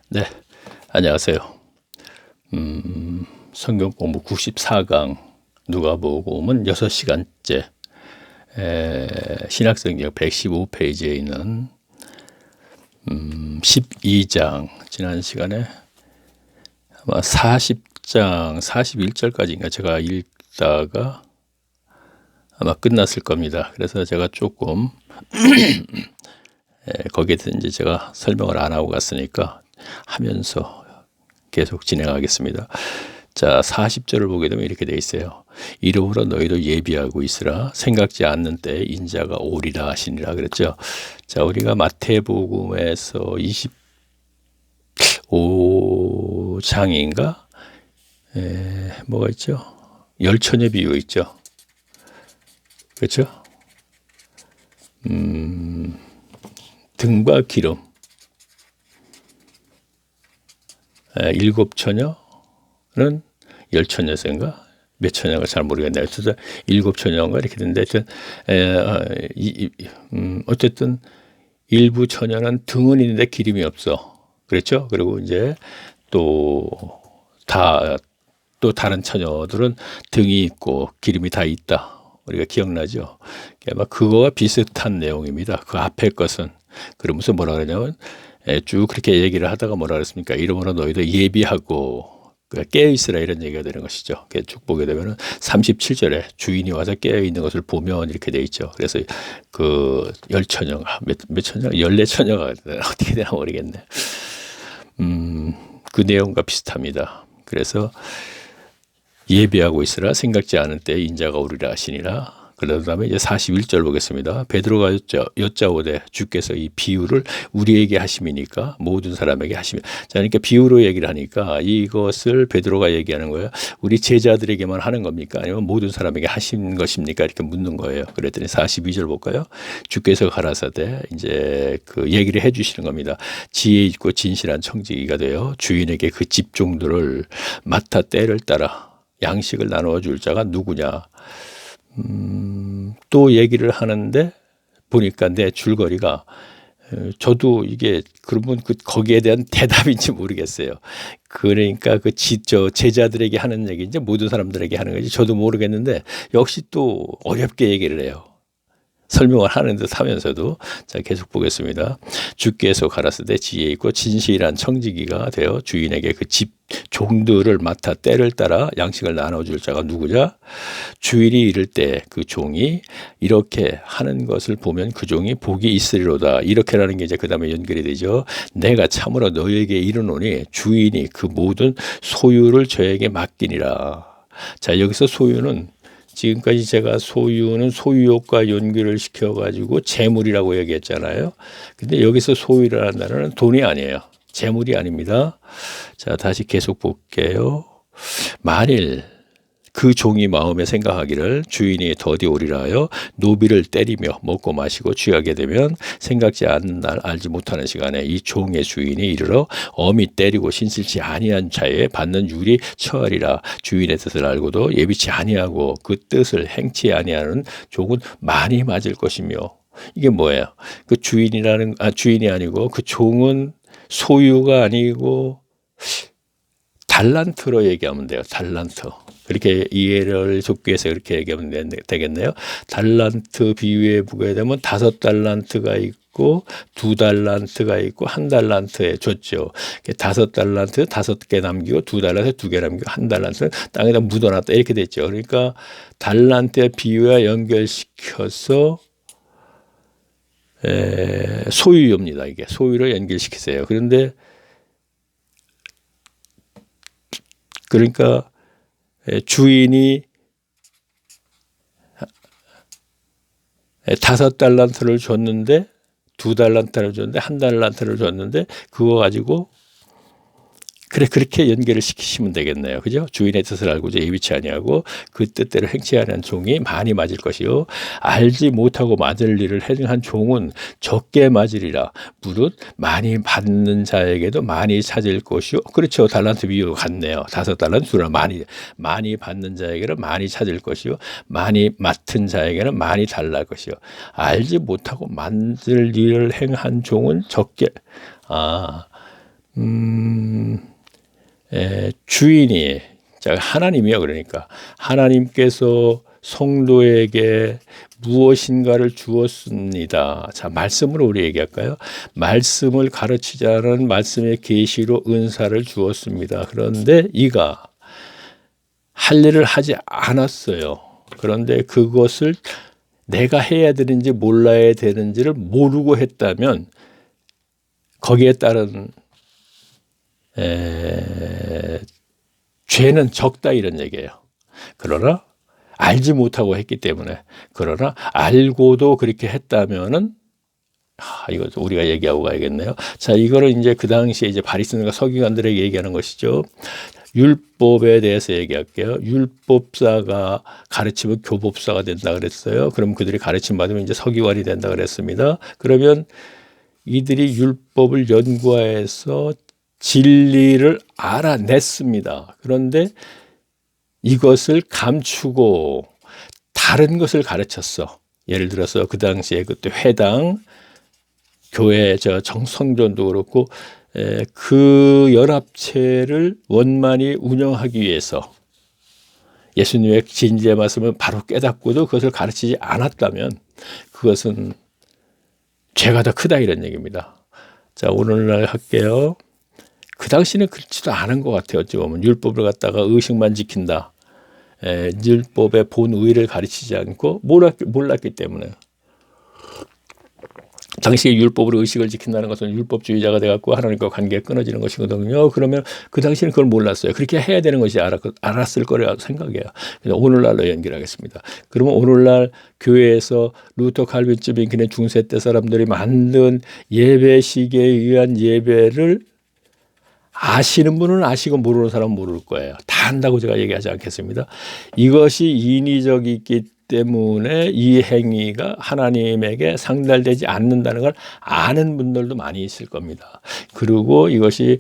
네, 안녕하세요. 성경 공부 94강 누가복음은 6시간째 신약성경 115페이지에 있는 12장 지난 시간에 아마 40장 41절까지인가 제가 읽다가 아마 끝났을 겁니다. 그래서 제가 조금 거기에 대해서 이제 제가 설명을 안 하고 갔으니까 하면서 계속 진행하겠습니다. 자, 40절을 보게 되면 이렇게 돼 있어요. 이러므로 너희도 예비하고 있으라. 생각지 않는 때에 인자가 오리라 하시니라 그랬죠. 자, 우리가 마태복음에서 25장인가 뭐가 있죠? 열처녀 비유 있죠. 그렇죠? 등과 기름, 7처녀는 10처녀인가 몇 처녀가 잘 모르겠네요. 어쨌든 7처녀인가 이렇게 되는데 어쨌든 일부 처녀는 등은 있는데 기름이 없어. 그렇죠? 그리고 이제 또 다른 처녀들은 등이 있고 기름이 다 있다. 우리가 기억나죠? 아마 그거와 비슷한 내용입니다. 그 앞에 것은 그러면서 뭐라 그러냐면 쭉 그렇게 얘기를 하다가 뭐라 그랬습니까? 이러므로 너희도 예비하고 깨어 있으라 이런 얘기가 되는 것이죠. 쭉 보게 되면은 37절에 주인이 와서 깨어 있는 것을 보면 이렇게 돼 있죠. 그래서 그 10처녀가 몇 처녀? 14처녀가 어떻게 되나 모르겠네. 그 내용과 비슷합니다. 그래서 예비하고 있으라 생각지 않은 때에 인자가 오리라 하시니라. 그러다 다음에 이제 41절 보겠습니다. 베드로가 여짜오되 주께서 이 비유를 우리에게 하심이니까 모든 사람에게 하시면. 자, 그러니까 비유로 얘기를 하니까 이것을 베드로가 얘기하는 거예요. 우리 제자들에게만 하는 겁니까? 아니면 모든 사람에게 하신 것입니까? 이렇게 묻는 거예요. 그랬더니 42절 볼까요? 주께서 가라사대 이제 그 얘기를 해 주시는 겁니다. 지혜 있고 진실한 청지기가 되어 주인에게 그 집종들을 맡아 때를 따라 양식을 나누어 줄 자가 누구냐? 또 얘기를 하는데 보니까 내 줄거리가 저도 이게 그러면 거기에 대한 대답인지 모르겠어요. 그러니까 제자들에게 하는 얘기인지 모든 사람들에게 하는 건지 저도 모르겠는데 역시 또 어렵게 얘기를 해요. 설명을 하는 듯 하면서도. 자, 계속 보겠습니다. 주께서 가라사대 지혜 있고 진실한 청지기가 되어 주인에게 그 집 종들을 맡아 때를 따라 양식을 나눠줄 자가 누구냐? 주인이 이를 때 그 종이 이렇게 하는 것을 보면 그 종이 복이 있으리로다. 이렇게라는 게 이제 그 다음에 연결이 되죠. 내가 참으로 너에게 이르노니 주인이 그 모든 소유를 저에게 맡기니라. 자, 여기서 소유는 지금까지 제가 소유는 소유욕과 연결을 시켜가지고 재물이라고 얘기했잖아요. 근데 여기서 소유라는 단어는 돈이 아니에요. 재물이 아닙니다. 자, 다시 계속 볼게요. 만일 그 종이 마음에 생각하기를 주인이 더디 오리라 하여 노비를 때리며 먹고 마시고 취하게 되면 생각지 않는 날 알지 못하는 시간에 이 종의 주인이 이르러 엄히 때리고 신실치 아니한 자에 받는 유리 처하리라. 주인의 뜻을 알고도 예비치 아니하고 그 뜻을 행치 아니하는 종은 많이 맞을 것이며. 이게 뭐예요? 그 주인이 아니고 그 종은 소유가 아니고 달란트로 얘기하면 돼요. 달란트. 그렇게 이해를 좁게 해서 그렇게 얘기하면 되겠네요. 달란트 비유에 보게 되면 5달란트가 있고 2달란트가 있고 1달란트에 줬죠. 5달란트 5개 남기고 2달란트 2개 남기고 1달란트 땅에다 묻어놨다 이렇게 됐죠. 그러니까 달란트의 비유와 연결시켜서 소유입니다. 이게 소유로 연결시키세요. 그러니까 주인이 5달란트를 줬는데 2달란트를 줬는데 1달란트를 줬는데 그거 가지고 그렇게 연결을 시키시면 되겠네요. 그죠? 주인의 뜻을 알고 예비치 아니하고 그 뜻대로 행치 아니한 종이 많이 맞을 것이요 알지 못하고 맞을 일을 행한 종은 적게 맞으리라. 무릇 많이 받는 자에게도 많이 찾을 것이요. 그렇죠. 달란트 비유 같네요. 5달란트 2달란트 많이 받는 자에게는 많이 찾을 것이요 많이 맡은 자에게는 많이 달랄 것이요 알지 못하고 맞을 일을 행한 종은 적게 주인이 하나님이요. 그러니까 하나님께서 성도에게 무엇인가를 주었습니다. 자, 말씀으로 우리 얘기할까요? 말씀을 가르치자는 말씀의 계시로 은사를 주었습니다. 그런데 이가 할 일을 하지 않았어요. 그런데 그것을 내가 해야 되는지 몰라야 되는지를 모르고 했다면 거기에 따른 죄는 적다 이런 얘기예요. 그러나 알지 못하고 했기 때문에, 그러나 알고도 그렇게 했다면은 이거 우리가 얘기하고 가야겠네요. 자, 이거는 이제 그 당시에 이제 바리새인과 서기관들에게 얘기하는 것이죠. 율법에 대해서 얘기할게요. 율법사가 가르치면 교법사가 된다 그랬어요. 그럼 그들이 가르침 받으면 이제 서기관이 된다 그랬습니다. 그러면 이들이 율법을 연구해서 진리를 알아냈습니다. 그런데 이것을 감추고 다른 것을 가르쳤어. 예를 들어서 그 당시에 그때 회당, 교회 정성전도 그렇고 그 연합체를 원만히 운영하기 위해서 예수님의 진리의 말씀을 바로 깨닫고도 그것을 가르치지 않았다면 그것은 죄가 더 크다 이런 얘기입니다. 자, 오늘날 할게요. 그 당시는 그렇지도 않은 것 같아요. 어찌 보면 율법을 갖다가 의식만 지킨다. 율법의 본 의를 가르치지 않고 몰랐기 때문에. 당시에 율법으로 의식을 지킨다는 것은 율법주의자가 돼갖고 하나님과 관계가 끊어지는 것이거든요. 그러면 그 당시에는 그걸 몰랐어요. 그렇게 해야 되는 것이 알았을 거라고 생각해요. 오늘날로 연결하겠습니다. 그러면 오늘날 교회에서 루터 칼빈쯤 인근의 중세 때 사람들이 만든 예배식에 의한 예배를 아시는 분은 아시고 모르는 사람은 모를 거예요. 다 안다고 제가 얘기하지 않겠습니다. 이것이 인위적이기 때문에 이 행위가 하나님에게 상달되지 않는다는 걸 아는 분들도 많이 있을 겁니다. 그리고 이것이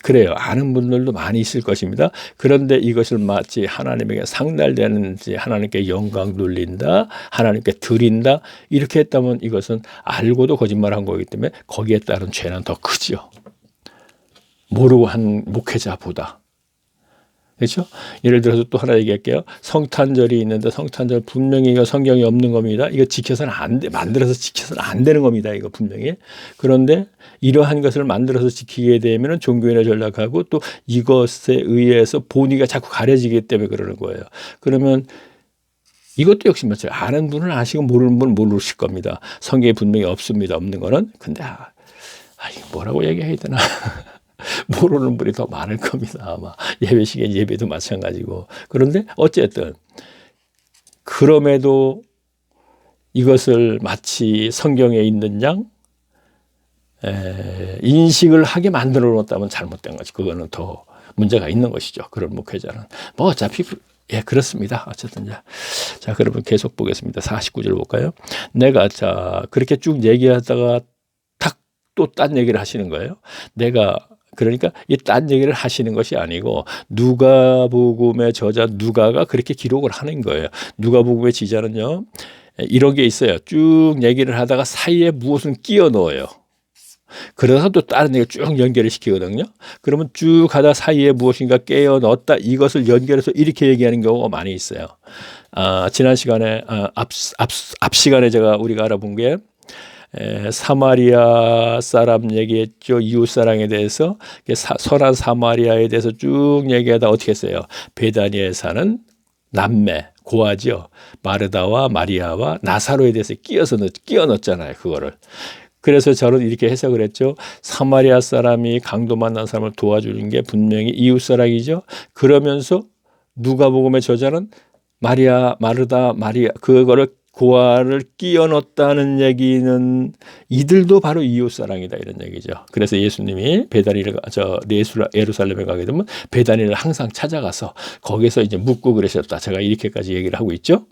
그래요. 아는 분들도 많이 있을 것입니다. 그런데 이것을 마치 하나님에게 상달되는지 하나님께 영광 돌린다, 하나님께 드린다 이렇게 했다면 이것은 알고도 거짓말한 거기 때문에 거기에 따른 죄는 더 크죠. 모르고 한 목회자보다. 그렇죠? 예를 들어서 또 하나 얘기할게요. 성탄절이 있는데 성탄절 분명히 이거 성경에 없는 겁니다. 이거 지켜서는 안 돼. 만들어서 지켜서는 안 되는 겁니다. 이거 분명히. 그런데 이러한 것을 만들어서 지키게 되면 종교인에 전락하고 또 이것에 의해서 본의가 자꾸 가려지기 때문에 그러는 거예요. 그러면 이것도 역시 마찬가지로 아는 분은 아시고 모르는 분은 모르실 겁니다. 성경에 분명히 없습니다. 없는 거는. 근데 이거 뭐라고 얘기해야 되나. 모르는 분이 더 많을 겁니다. 아마 예배식의 예배도 마찬가지고. 그런데 어쨌든 그럼에도 이것을 마치 성경에 있는 양 인식을 하게 만들어 놓았다면 잘못된 거지. 그거는 더 문제가 있는 것이죠. 그런 목회자는. 뭐 어차피 그렇습니다. 어쨌든 자, 그러면 계속 보겠습니다. 49절 볼까요? 내가 그렇게 쭉 얘기하다가 탁 또 딴 얘기를 하시는 거예요. 그러니까 이 딴 얘기를 하시는 것이 아니고 누가복음의 저자 누가가 그렇게 기록을 하는 거예요. 누가복음의 지자는요. 이런 게 있어요. 쭉 얘기를 하다가 사이에 무엇은 끼워 넣어요. 그러다가 또 다른 얘기를 쭉 연결을 시키거든요. 그러면 쭉 하다 사이에 무엇인가 끼워 넣었다 이것을 연결해서 이렇게 얘기하는 경우가 많이 있어요. 지난 시간에 앞 시간에 우리가 알아본 게 사마리아 사람 얘기했죠. 이웃 사랑에 대해서 선한 사마리아에 대해서 쭉 얘기하다 어떻게 했어요? 베다니에 사는 남매 고아죠. 마르다와 마리아와 나사로에 대해서 끼워 넣었잖아요. 그거를. 그래서 저는 이렇게 해석을 했죠. 사마리아 사람이 강도 만난 사람을 도와주는 게 분명히 이웃 사랑이죠. 그러면서 누가복음의 저자는 마르다 마리아 그거를 고아를 끼워 넣었다는 얘기는 이들도 바로 이웃사랑이다 이런 얘기죠. 그래서 예수님이 예루살렘에 가게 되면 베다니를 항상 찾아가서 거기서 이제 묵고 그러셨다. 제가 이렇게까지 얘기를 하고 있죠.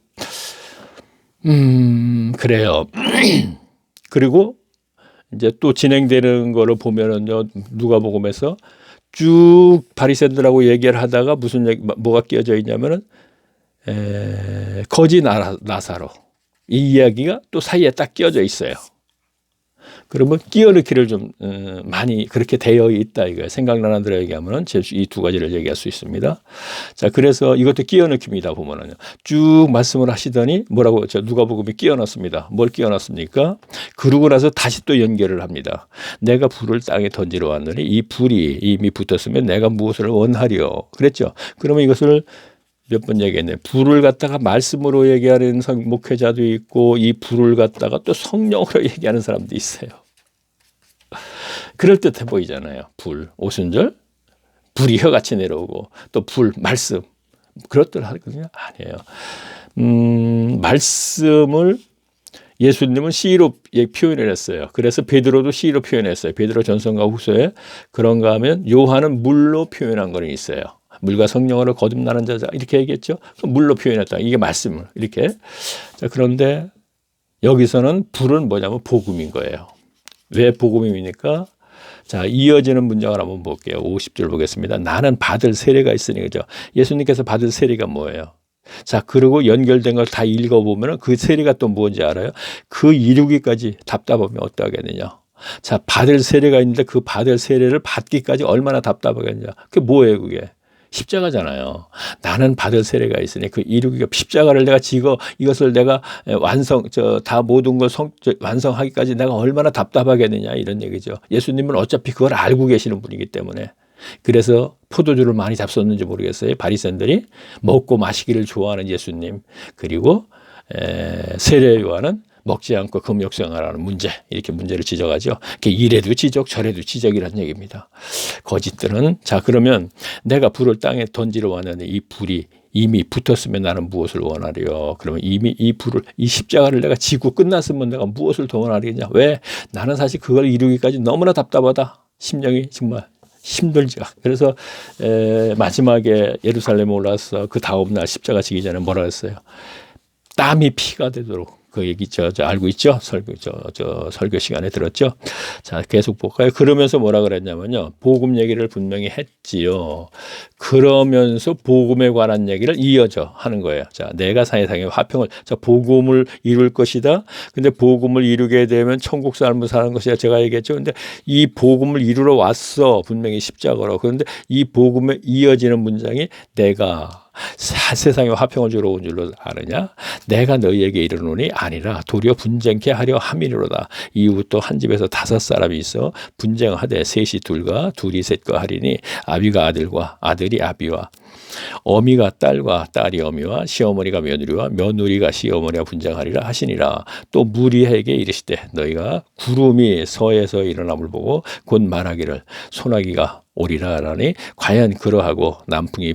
그래요. 그리고 이제 또 진행되는 거를 보면은요. 누가복음에서 쭉 바리새인들하고 얘기를 하다가 뭐가 끼어져 있냐면은 거지 나사로 이 이야기가 또 사이에 딱 끼어져 있어요. 그러면 끼어넣기를 좀 많이 그렇게 되어 있다 이거예요. 생각나는 대로 얘기하면은 이 두 가지를 얘기할 수 있습니다. 자, 그래서 이것도 끼어넣기입니다. 보면은요. 쭉 말씀을 하시더니 뭐라고 누가복음이 끼어넣습니다. 뭘 끼어넣습니까? 그러고 나서 다시 또 연결을 합니다. 내가 불을 땅에 던지러 왔느니 이 불이 이미 붙었으면 내가 무엇을 원하리요. 그랬죠. 그러면 이것을 몇 번 얘기했네. 불을 갖다가 말씀으로 얘기하는 목회자도 있고 이 불을 갖다가 또 성령으로 얘기하는 사람도 있어요. 그럴듯해 보이잖아요. 불, 오순절, 불이 혀같이 내려오고 또 불, 말씀. 그렇들 하거든요. 아니에요. 말씀을 예수님은 시로 표현을 했어요. 그래서 베드로도 시로 표현했어요. 베드로 전서과 후서에 그런가 하면 요한은 물로 표현한 거는 있어요. 물과 성령으로 거듭나는 자자 이렇게 얘기했죠. 물로 표현했다. 이게 말씀을 이렇게. 자, 그런데 여기서는 불은 뭐냐면 복음인 거예요. 왜 복음입니까? 자, 이어지는 문장을 한번 볼게요. 50절 보겠습니다. 나는 받을 세례가 있으니 그죠. 예수님께서 받을 세례가 뭐예요? 자, 그리고 연결된 걸 다 읽어보면 그 세례가 또 뭔지 알아요? 그 이루기까지 답답하면 어떡하겠느냐. 자, 받을 세례가 있는데 그 받을 세례를 받기까지 얼마나 답답하겠냐. 그게 뭐예요, 그게? 십자가잖아요. 나는 받을 세례가 있으니 그 이루기가 십자가를 내가 지고 이것을 내가 다 모든 걸 완성하기까지 내가 얼마나 답답하겠느냐 이런 얘기죠. 예수님은 어차피 그걸 알고 계시는 분이기 때문에. 그래서 포도주를 많이 잡섰는지 모르겠어요. 바리새인들이 먹고 마시기를 좋아하는 예수님 그리고 세례 요한은 먹지 않고 금욕생활하는 문제 이렇게 문제를 지적하죠. 이래도 지적 저래도 지적이라는 얘기입니다. 거짓들은 자 그러면 내가 불을 땅에 던지러 왔는데 이 불이 이미 붙었으면 나는 무엇을 원하리요. 그러면 이미 이 불을 이 십자가를 내가 지고 끝났으면 내가 무엇을 더 원하리겠냐. 왜? 나는 사실 그걸 이루기까지 너무나 답답하다. 심령이 정말 힘들죠. 그래서 마지막에 예루살렘에 올라서 그 다음 날 십자가 지기 전에 뭐라 했어요? 땀이 피가 되도록 그 얘기 알고 있죠? 설교 시간에 들었죠? 자, 계속 볼까요? 그러면서 뭐라 그랬냐면요. 복음 얘기를 분명히 했지요. 그러면서 복음에 관한 얘기를 이어져 하는 거예요. 자, 내가 세상의 화평을, 복음을 이룰 것이다. 근데 복음을 이루게 되면 천국 삶을 사는 것이다. 제가 얘기했죠. 근데 이 복음을 이루러 왔어. 분명히 십자가로. 그런데 이 복음에 이어지는 문장이 내가 세상에 화평을 주러 온 줄로 아느냐? 내가 너희에게 이르노니 아니라 도리어 분쟁케 하려 함이로다. 이후부터 한 집에서 5사람이 있어 분쟁하되 셋이 둘과 둘이 셋과 하리니 아비가 아들과 아들이 아비와 어미가 딸과 딸이 어미와 시어머니가 며느리와 며느리가 시어머니와 분쟁하리라 하시니라. 또 무리에게 이르시되 너희가 구름이 서에서 일어남을 보고 곧 말하기를 소나기가 오리라 하니 과연 그러하고 남풍이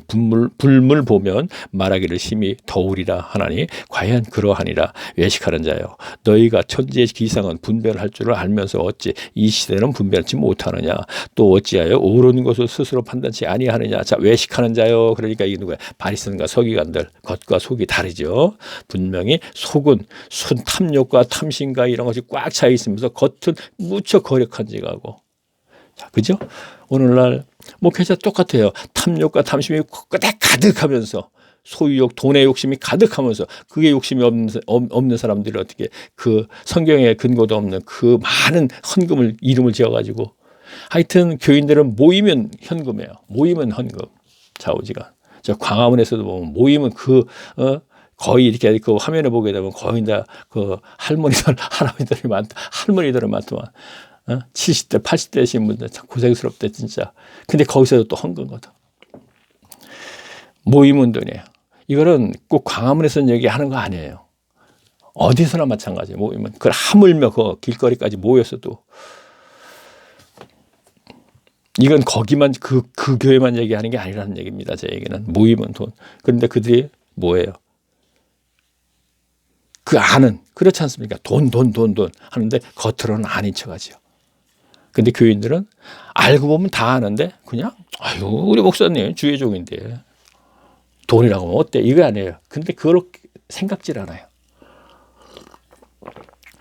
불물 보면 말하기를 심히 더우리라 하나니 과연 그러하니라. 외식하는 자여 너희가 천지의 기상은 분별할 줄을 알면서 어찌 이 시대는 분별하지 못하느냐. 또 어찌하여 옳은 것을 스스로 판단치 아니하느냐. 자, 외식하는 자여 그러니까 이게 누구야? 바리새인과 서기관들 겉과 속이 다르죠. 분명히 속은 순 탐욕과 탐심과 이런 것이 꽉 차 있으면서 겉은 무척 거력한 지가고. 자, 그죠? 오늘날 목회자 똑같아요. 탐욕과 탐심이 가득하면서 소유욕, 돈의 욕심이 가득하면서 그게 욕심이 없는 사람들이 어떻게 그 성경에 근거도 없는 그 많은 헌금을 이름을 지어가지고 하여튼 교인들은 모이면 현금이에요. 모이면 헌금. 좌우지간. 저 광화문에서도 보면 모이면 거의 이렇게 그 화면에 보게 되면 거의 다 그 할머니들이 많다. 할머니들은 많더만. 70대, 80대신 분들 참 고생스럽대 진짜. 근데 거기서도 또 헌금거든. 모이면 돈이에요. 이거는 꼭 광화문에서 얘기하는 거 아니에요. 어디서나 마찬가지예요. 모이면. 그걸 하물며 그 길거리까지 모였어도 이건 거기만 그 교회만 얘기하는 게 아니라는 얘기입니다. 제 얘기는. 모이면 돈. 그런데 그들이 뭐예요? 그 안은 그렇지 않습니까? 돈 하는데 겉으로는 아닌 척하죠. 근데 교인들은 알고 보면 다 아는데 그냥 아유 우리 목사님 주의 종인데 돈이라고 하면 어때? 이거 아니에요. 근데 그걸 생각질 않아요.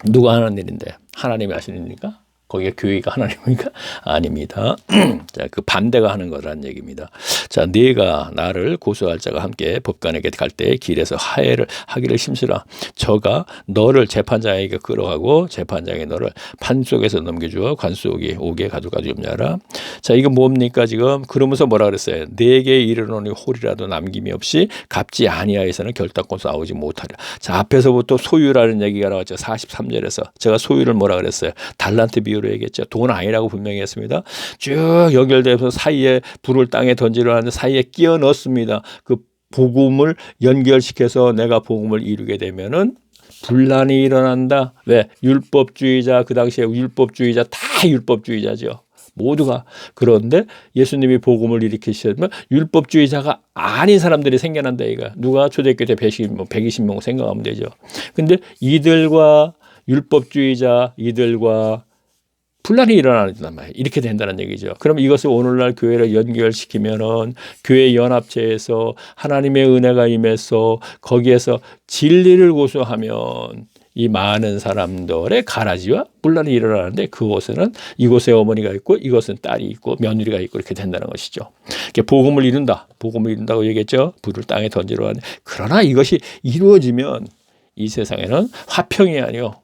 누가 하는 일인데 하나님이 하시는 일입니까? 거기에 교회가 하나님입니까? 아닙니다. 자, 그 반대가 하는 거라는 얘기입니다. 자, 네가 나를 고소할 자가 함께 법관에게 갈 때 길에서 하해를 하기를 심쓰라. 저가 너를 재판장에게 끌어가고 재판장이 너를 판 속에서 넘겨주어 관 속에 오게 가져가 줍냐라. 자, 이거 뭡니까 지금? 그러면서 뭐라 그랬어요? 내게 이르노니 홀이라도 남김이 없이 갚지 아니하여서는 결단코 싸우지 못하리라. 자, 앞에서부터 소유라는 얘기가 나왔죠. 43절에서 제가 소유를 뭐라 그랬어요? 달란트 비유로 얘기했죠. 돈 아니라고 분명히 했습니다. 쭉 연결돼서 사이에 불을 땅에 던지려 하는데 사이에 끼워 넣습니다. 그 복음을 연결시켜서 내가 복음을 이루게 되면은 분란이 일어난다. 왜? 율법주의자, 그 당시에 율법주의자 다 율법주의자죠. 모두가. 그런데 예수님이 복음을 일으키시면 율법주의자가 아닌 사람들이 생겨난다 이거. 누가 초대교회 때 120명 생각하면 되죠. 근데 이들과 율법주의자, 이들과 분란이 일어나는 말이에요. 이렇게 된다는 얘기죠. 그럼 이것을 오늘날 교회를 연결시키면은 교회 연합체에서 하나님의 은혜가 임해서 거기에서 진리를 고수하면 이 많은 사람들의 가라지와 분란이 일어나는데 그곳에는 이곳에 어머니가 있고 이곳은 딸이 있고 며느리가 있고 이렇게 된다는 것이죠. 복음을 이룬다. 복음을 이룬다고 얘기했죠. 불을 땅에 던지러 하는. 그러나 이것이 이루어지면 이 세상에는 화평이 아니요.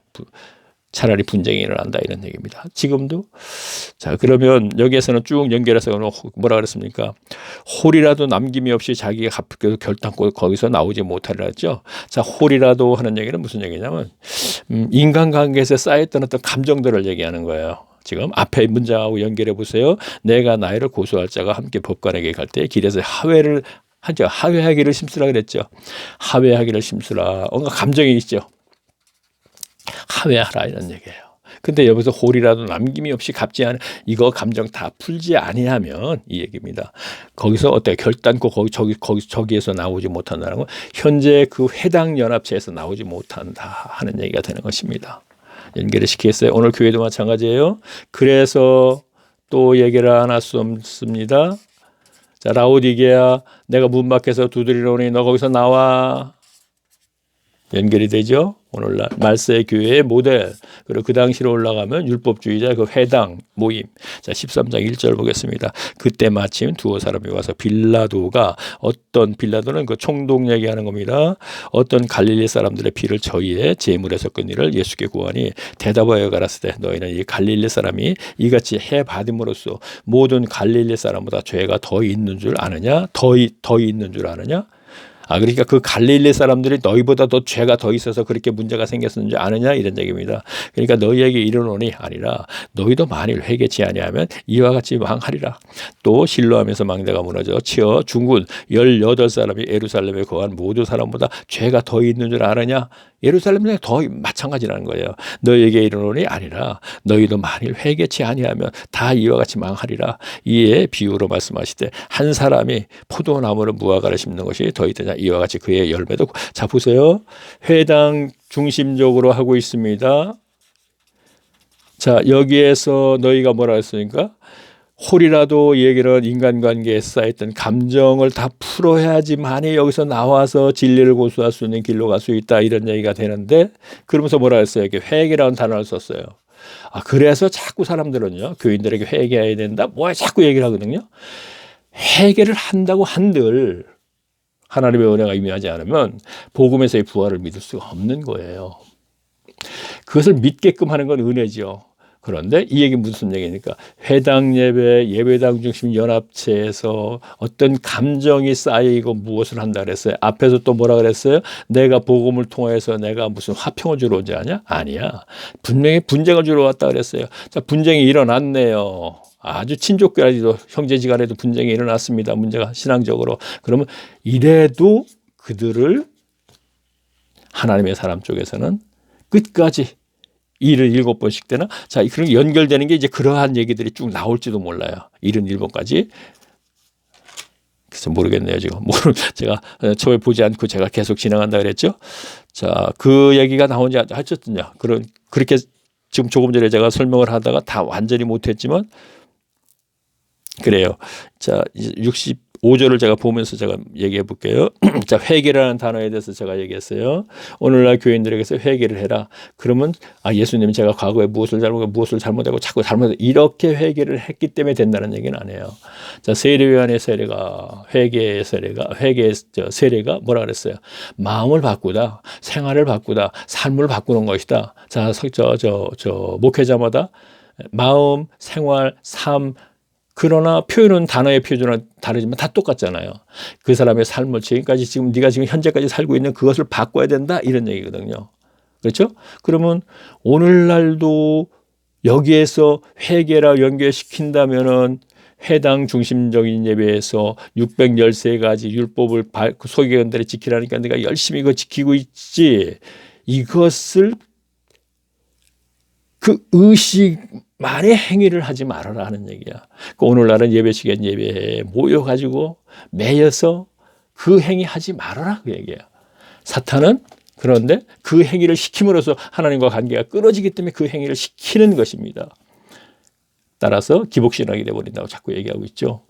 차라리 분쟁이 일어난다 이런 얘기입니다. 지금도. 자, 그러면 여기에서는 쭉 연결해서 뭐라 그랬습니까? 홀이라도 남김이 없이 자기가 갚을 결단코 거기서 나오지 못하리라 했죠. 자, 홀이라도 하는 얘기는 무슨 얘기냐면 인간관계에서 쌓였던 어떤 감정들을 얘기하는 거예요. 지금 앞에 문장하고 연결해 보세요. 내가 나이를 고소할 자가 함께 법관에게 갈 때 길에서 하회를 하죠. 하회하기를 심쓰라 그랬죠. 하회하기를 심쓰라. 뭔가 감정이 있죠. 하회하라 이런 얘기예요. 근데 여기서 홀이라도 남김이 없이 갚지 않은 이거 감정 다 풀지 아니하면 이 얘기입니다. 거기서 어때 결단코 저기에서 나오지 못한다는 건 현재 그 해당 연합체에서 나오지 못한다 하는 얘기가 되는 것입니다. 연결을 시키겠어요. 오늘 교회도 마찬가지예요. 그래서 또 얘기를 안 할 수 없습니다. 자, 라오디게아 내가 문 밖에서 두드리노니 너 거기서 나와. 연결이 되죠. 오늘날 말세 교회의 모델. 그리고 그 당시로 올라가면 율법주의자 그 회당 모임. 자, 13장 1절 보겠습니다. 그때 마침 두어 사람이 와서 빌라도가 어떤 빌라도는 그 총독 얘기하는 겁니다. 어떤 갈릴리 사람들의 피를 저희의 제물에서 끈 일을 예수께 구하니 대답하여 가라사대 너희는 이 갈릴리 사람이 이같이 해 받음으로써 모든 갈릴리 사람보다 죄가 더 있는 줄 아느냐? 더 있는 줄 아느냐? 그러니까 그 갈릴리 사람들이 너희보다 더 죄가 더 있어서 그렇게 문제가 생겼는지 아느냐 이런 얘기입니다. 그러니까 너희에게 이르노니 아니라 너희도 만일 회개치 아니하면 이와 같이 망하리라. 또 실로하면서 망대가 무너져 치어 중군 18사람이 예루살렘에 거한 모든 사람보다 죄가 더 있는 줄 아느냐. 예루살렘에 더 마찬가지라는 거예요. 너희에게 이르노니 아니라 너희도 만일 회개치 아니하면 다 이와 같이 망하리라. 이에 비유로 말씀하시되 한 사람이 포도나무를 무화과를 심는 것이 더 있더냐 이와 같이 그의 열매도. 자, 보세요. 회당 중심적으로 하고 있습니다. 자, 여기에서 너희가 뭐라 했으니까 홀이라도 이 얘기는 인간관계에 쌓였던 감정을 다 풀어야지만이 여기서 나와서 진리를 고수할 수 있는 길로 갈 수 있다 이런 얘기가 되는데 그러면서 뭐라 했어요? 이렇게 회개라는 단어를 썼어요. 그래서 자꾸 사람들은요 교인들에게 회개해야 된다 뭐야 자꾸 얘기를 하거든요. 회개를 한다고 한들 하나님의 은혜가 임하지 않으면 복음에서의 부활을 믿을 수가 없는 거예요. 그것을 믿게끔 하는 건 은혜죠. 그런데 이 얘기 무슨 얘기니까 회당 예배, 예배당 중심 연합체에서 어떤 감정이 쌓이고 무엇을 한다 그랬어요. 앞에서 또 뭐라 그랬어요? 내가 복음을 통해서 내가 무슨 화평을 주러 온지 아냐? 아니야. 분명히 분쟁을 주러 왔다 그랬어요. 자, 분쟁이 일어났네요. 아주 친족끼리도 형제지간에도 분쟁이 일어났습니다. 문제가 신앙적으로. 그러면 이래도 그들을 하나님의 사람 쪽에서는 끝까지 일을 7번씩 되나? 자, 그런 게 연결되는 게 이제 그러한 얘기들이 쭉 나올지도 몰라요. 77번까지. 그래서 모르겠네요, 지금. 제가 처음에 보지 않고 제가 계속 진행한다 그랬죠? 자, 그 얘기가 나온지 하셨더냐. 그렇게 지금 조금 전에 제가 설명을 하다가 다 완전히 못했지만 그래요. 자, 이제 65절을 제가 보면서 제가 얘기해 볼게요. 자, 회개라는 단어에 대해서 제가 얘기했어요. 오늘날 교인들에게서 회개를 해라. 그러면 예수님이 제가 과거에 무엇을 잘못하고 자꾸 잘못하고 이렇게 회개를 했기 때문에 된다는 얘기는 아니에요. 자, 세례요한의 세례가 회개의 세례가 뭐라 그랬어요? 마음을 바꾸다, 생활을 바꾸다, 삶을 바꾸는 것이다. 자, 목회자마다 마음, 생활, 삶, 그러나 표현은 단어의 표준은 다르지만 다 똑같잖아요. 그 사람의 삶을 지금까지 네가 지금 현재까지 살고 있는 그것을 바꿔야 된다 이런 얘기거든요. 그렇죠? 그러면 오늘날도 여기에서 회개라 연결시킨다면은 회당 중심적인 예배에서 613가지 율법을 소개원들이 지키라니까 내가 열심히 이거 지키고 있지. 이것을 그 의식만의 행위를 하지 말아라 하는 얘기야. 오늘날은 예배 시간 예배에 모여가지고 매여서 그 행위 하지 말아라 그 얘기야. 사탄은 그런데 그 행위를 시킴으로써 하나님과 관계가 끊어지기 때문에 그 행위를 시키는 것입니다. 따라서 기복신앙이 되어버린다고 자꾸 얘기하고 있죠.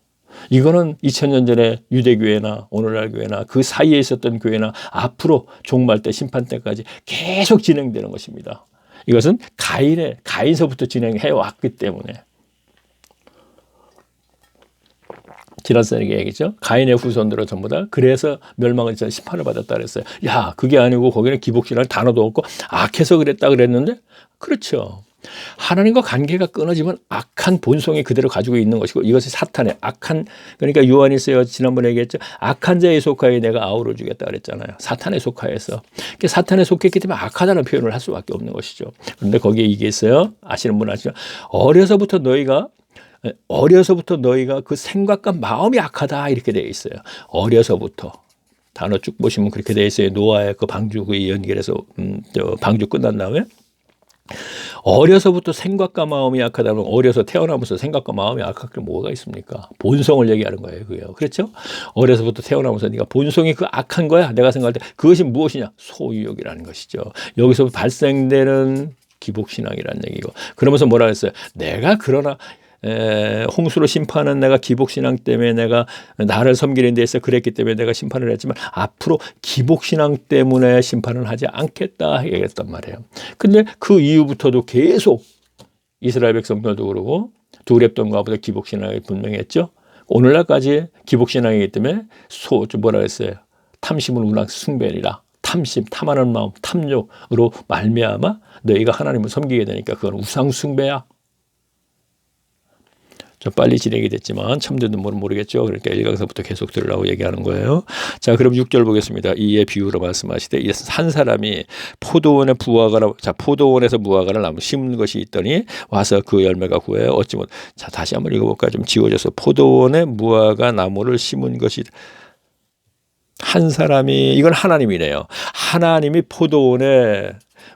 이거는 2000년 전에 유대교회나 오늘날 교회나 그 사이에 있었던 교회나 앞으로 종말 때 심판 때까지 계속 진행되는 것입니다. 이것은 가인서부터 진행해 왔기 때문에. 지난 시간에 얘기했죠. 가인의 후손들은 전부 다 그래서 멸망을 전 심판을 받았다 그랬어요. 야, 그게 아니고 거기는 기복신앙 단어도 없고 악해서 그랬다 그랬는데 그렇죠. 하나님과 관계가 끊어지면 악한 본성이 그대로 가지고 있는 것이고 이것이 사탄의 악한, 그러니까 요한일서 지난번에 얘기했죠. 악한 자에 속하여 내가 아우를 주겠다 그랬잖아요. 사탄에 속하여서. 그러니까 사탄에 속했기 때문에 악하다는 표현을 할 수밖에 없는 것이죠. 그런데 거기에 이게 있어요. 아시는 분 아시죠? 어려서부터 너희가 그 생각과 마음이 악하다 이렇게 되어 있어요. 어려서부터. 단어 쭉 보시면 그렇게 되어 있어요. 노아의 그 방주 연결해서 방주 끝난 다음에 어려서부터 생각과 마음이 약하다면 어려서 태어나면서 생각과 마음이 약할 게 뭐가 있습니까? 본성을 얘기하는 거예요. 그게요. 그렇죠? 어려서부터 태어나면서 네가 본성이 그 악한 거야. 내가 생각할 때 그것이 무엇이냐? 소유욕이라는 것이죠. 여기서 발생되는 기복신앙이라는 얘기고. 그러면서 뭐라 했어요? 내가 그러나 홍수로 심판은 내가 기복신앙 때문에 내가 나를 섬기는 데서 그랬기 때문에 내가 심판을 했지만 앞으로 기복신앙 때문에 심판을 하지 않겠다 얘기했단 말이에요. 근데 그 이후부터도 계속 이스라엘 백성들도 그러고 두렙돈과보다 기복신앙이 분명했죠. 오늘날까지 기복신앙이기 때문에 뭐라 했어요? 탐심은 운항 숭배리라. 탐심, 탐하는 마음, 탐욕으로 말미암아 너희가 하나님을 섬기게 되니까 그건 우상 숭배야. 좀 빨리 진행이 됐지만 참되는 분은 모르겠죠. 그러니까 1강서부터 계속 들으라고 얘기하는 거예요. 자, 그럼 6절 보겠습니다. 이에 비유로 말씀하시되 한 사람이 포도원에 포도원에서 무화과를 나무 심은 것이 있더니 와서 그 열매가 구해요. 어찌 못. 자, 다시 한번 읽어볼까요? 좀 지워져서 포도원에 무화과 나무를 심은 것이 한 사람이, 이건 하나님이네요. 하나님이 포도원에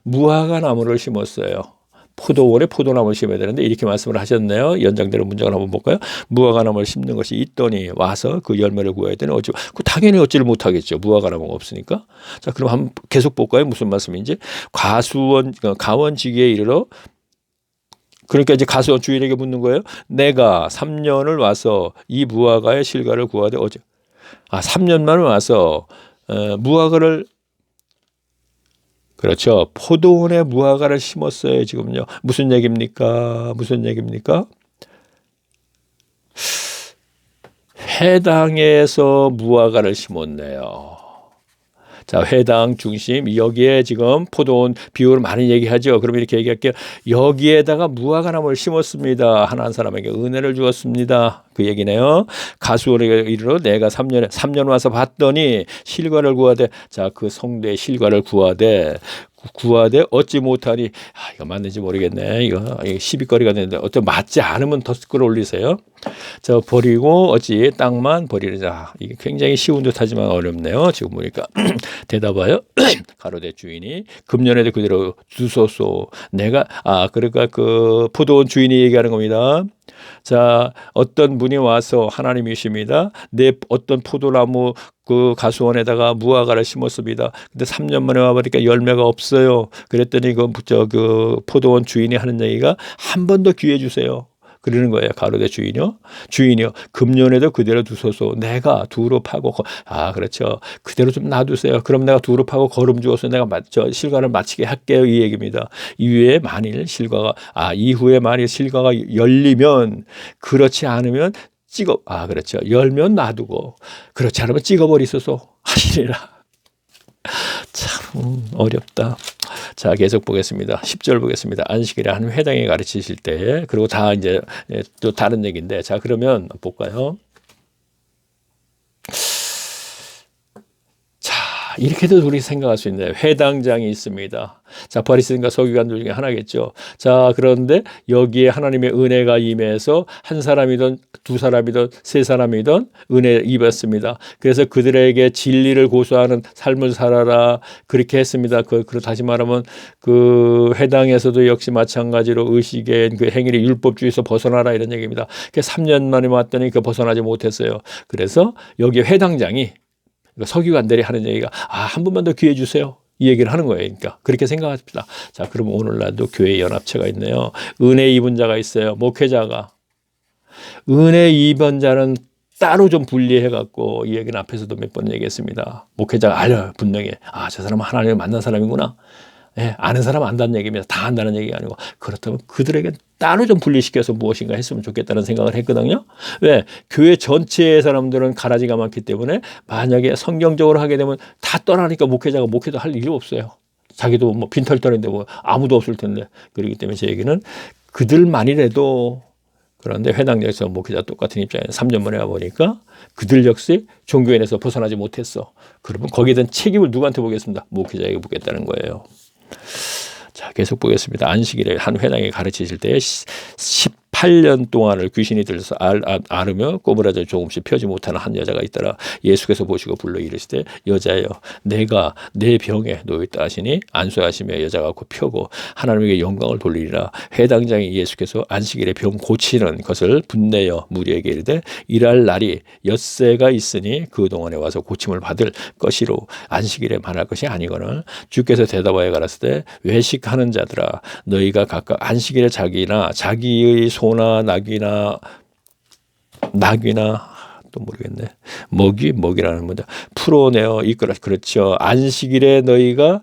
무화과 나무를 심었어요. 포도원에 포도나무를 심어야 되는데 이렇게 말씀을 하셨네요. 연장되는 문장을 한번 볼까요? 무화과나무를 심는 것이 있더니 와서 그 열매를 구해야 되는 당연히 어찌를 못하겠죠. 무화과나무가 없으니까. 자, 그럼 한번 계속 볼까요? 무슨 말씀인지. 가원지기에 이르러, 그러니까 이제 가수원 주인에게 묻는 거예요. 내가 3년을 와서 이 무화과의 실과를 구하되 3년만 와서 무화과를, 그렇죠. 포도원에 무화과를 심었어요. 지금요. 무슨 얘기입니까? 회당에서 무화과를 심었네요. 자, 회당 중심, 여기에 지금 포도원 비유를 많이 얘기하죠. 그럼 이렇게 얘기할게요. 여기에다가 무화과나무를 심었습니다. 하나 한 사람에게 은혜를 주었습니다. 그 얘기네요. 가수원에게 이르러 내가 3년 와서 봤더니 실과를 구하되, 자, 그 성대의 실과를 구하되 얻지 못하니, 이거 맞는지 모르겠네. 이거 시비거리가 되는데 어떤 맞지 않으면 더 끌어올리세요. 자, 버리고 어찌 땅만 버리자. 이게 굉장히 쉬운 듯하지만 어렵네요. 지금 보니까 대답하여 가로대 주인이 금년에도 그대로 두소서. 내가 그러니까 그 포도원 주인이 얘기하는 겁니다. 자, 어떤 분이 와서 하나님이십니다. 내 어떤 포도나무 그 가수원에다가 무화과를 심었습니다. 근데 3년 만에 와보니까 열매가 없어요. 그랬더니 그 포도원 주인이 하는 얘기가 한 번 더 기회 주세요. 그러는 거예요. 가로되 주인이요 금년에도 그대로 두소서. 내가 두루 파고 그렇죠. 그대로 좀 놔두세요. 그럼 내가 두루 파고 거름 주어서 내가 실과를 마치게 할게요. 이 얘기입니다. 이후에 만일 실과가 열리면, 그렇지 않으면 그렇죠. 열면 놔두고 그렇지 않으면 찍어버리소서 하시리라. 참 어렵다. 자, 계속 보겠습니다. 10절 보겠습니다. 안식일에 한 회당에 가르치실 때, 그리고 다 이제 또 다른 얘기인데, 자, 그러면 볼까요? 이렇게도 우리 생각할 수 있네요. 회당장이 있습니다. 자, 바리새인과 서기관들 중에 하나겠죠. 자, 그런데 여기에 하나님의 은혜가 임해서 한 사람이든 두 사람이든 세 사람이든 은혜 입었습니다. 그래서 그들에게 진리를 고수하는 삶을 살아라, 그렇게 했습니다. 다시 말하면 그 회당에서도 역시 마찬가지로 의식의 그 행위를 율법주의에서 벗어나라, 이런 얘기입니다. 3년 만에 왔더니 벗어나지 못했어요. 그래서 여기 회당장이, 서기관들이 하는 얘기가 한 번만 더 기회 주세요, 이 얘기를 하는 거예요. 그러니까 그렇게 생각합니다. 자, 그러면 오늘날도 교회 연합체가 있네요. 은혜 입은 자가 있어요. 목회자가. 은혜 입은 자는 따로 좀 분리해 갖고, 이 얘기는 앞에서도 몇 번 얘기했습니다. 목회자가 알려요. 분명히 저 사람은 하나님을 만난 사람이구나. 아는 사람 안다는 얘기입니다. 다 안다는 얘기가 아니고, 그렇다면 그들에게 따로 좀 분리시켜서 무엇인가 했으면 좋겠다는 생각을 했거든요. 왜? 교회 전체의 사람들은 가라지가 많기 때문에 만약에 성경적으로 하게 되면 다 떠나니까 목회도 할 일이 없어요. 자기도 빈털터리인데 아무도 없을 텐데. 그렇기 때문에 제 얘기는 그들만이라도, 그런데 회당에서 목회자 똑같은 입장에 3년 만에 와보니까 그들 역시 종교인에서 벗어나지 못했어. 그러면 거기에 대한 책임을 누구한테 보겠습니다? 목회자에게 묻겠다는 거예요. 자, 계속 보겠습니다. 안식일에 한 회당에 가르치실 때 18년 동안을 귀신이 들어서 앓으며 꼬부라져 조금씩 펴지 못하는 한 여자가 있더라. 예수께서 보시고 불러 이르시되, 여자여, 내가 내 병에 놓였다 하시니 안수하시며 여자가 곧 펴고 하나님에게 영광을 돌리리라. 회당장이 예수께서 안식일에 병 고치는 것을 분내어 무리에게 이르되, 일할 날이 엿새가 있으니 그 동안에 와서 고침을 받을 것이로 안식일에 말할 것이 아니거늘. 주께서 대답하여 가라사대, 외식하는 자들아, 너희가 각각 안식일에 자기의 소나 낙이나 또 모르겠네. 먹이라는 거죠. 풀어내어 이끌어. 그렇죠. 안식일에 너희가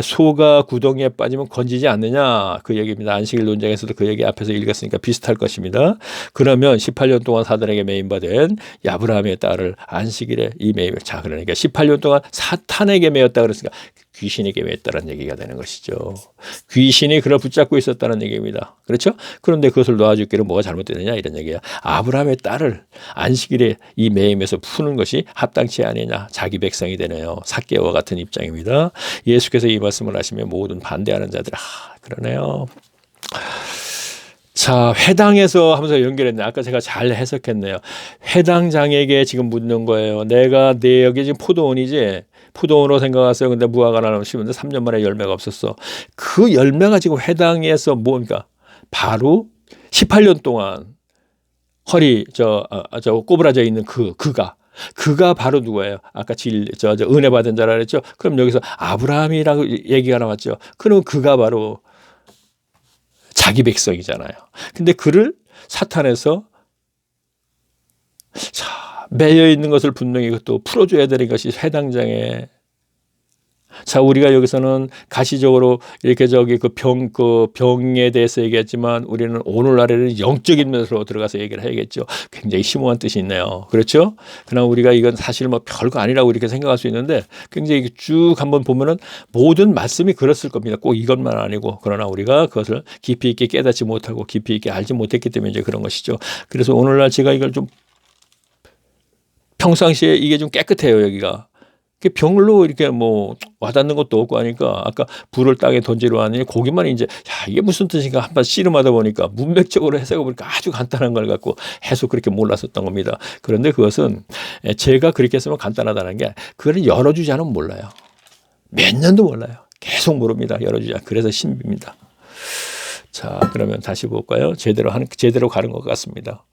소가 구덩이에 빠지면 건지지 않느냐, 그 얘기입니다. 안식일 논쟁에서도 그 얘기 앞에서 읽었으니까 비슷할 것입니다. 그러면 18년 동안 사단에게 매인받은 아브라함의 딸을 안식일에 이 매임을, 자, 그러니까 18년 동안 사탄에게 매였다 그랬으니까 귀신에게 매였다는 얘기가 되는 것이죠. 귀신이 그를 붙잡고 있었다는 얘기입니다. 그렇죠? 그런데 그것을 놓아주기로 뭐가 잘못되느냐, 이런 얘기야. 아브라함의 딸을 안식일에 이 매임에서 푸는 것이 합당치 아니냐, 자기 백성이 되네요. 삭개와 같은 입장입니다. 예수께서 이 말씀을 하시면 모든 반대하는 자들, 그러네요. 자, 회당에서 하면서 연결했네. 아까 제가 잘 해석했네요. 회당장에게 지금 묻는 거예요. 내가 여기 지금 포도원이지, 포도원으로 생각했어요. 근데 무화과 하나 심었는데 3년 만에 열매가 없었어. 그 열매가 지금 회당에서 뭔가 바로 18년 동안 허리 꼬부라져 있는 그가 바로 누구예요? 아까 은혜 받은 자라 그랬죠. 그럼 여기서 아브라함이라고 얘기가 나왔죠. 그러면 그가 바로 자기 백성이잖아요. 근데 그를 사탄에서 매여 있는 것을 분명히 그것도 풀어줘야 되는 것이 회당장에. 자, 우리가 여기서는 가시적으로 이렇게 병에 대해서 얘기했지만, 우리는 오늘날에는 영적인 면으로 들어가서 얘기를 해야겠죠. 굉장히 심오한 뜻이 있네요. 그렇죠? 그러나 우리가 이건 사실 별거 아니라고 이렇게 생각할 수 있는데, 굉장히 쭉 한번 보면은 모든 말씀이 그랬을 겁니다. 꼭 이것만 아니고. 그러나 우리가 그것을 깊이 있게 깨닫지 못하고 깊이 있게 알지 못했기 때문에 이제 그런 것이죠. 그래서 오늘날 제가 이걸 좀 평상시에 이게 좀 깨끗해요, 여기가. 병으로 이렇게 와닿는 것도 없고 하니까, 아까 불을 땅에 던지러 하니 고기만 이제, 이게 무슨 뜻인가 한번 씨름하다 보니까 문맥적으로 해석해 보니까 아주 간단한 걸 갖고 해서 그렇게 몰랐었던 겁니다. 그런데 그것은 제가 그렇게 했으면 간단하다는 게, 그거는 열어주지 않으면 몰라요. 몇 년도 몰라요. 계속 모릅니다. 열어주지 않으면. 그래서 신비입니다. 자, 그러면 다시 볼까요? 제대로 가는 것 같습니다.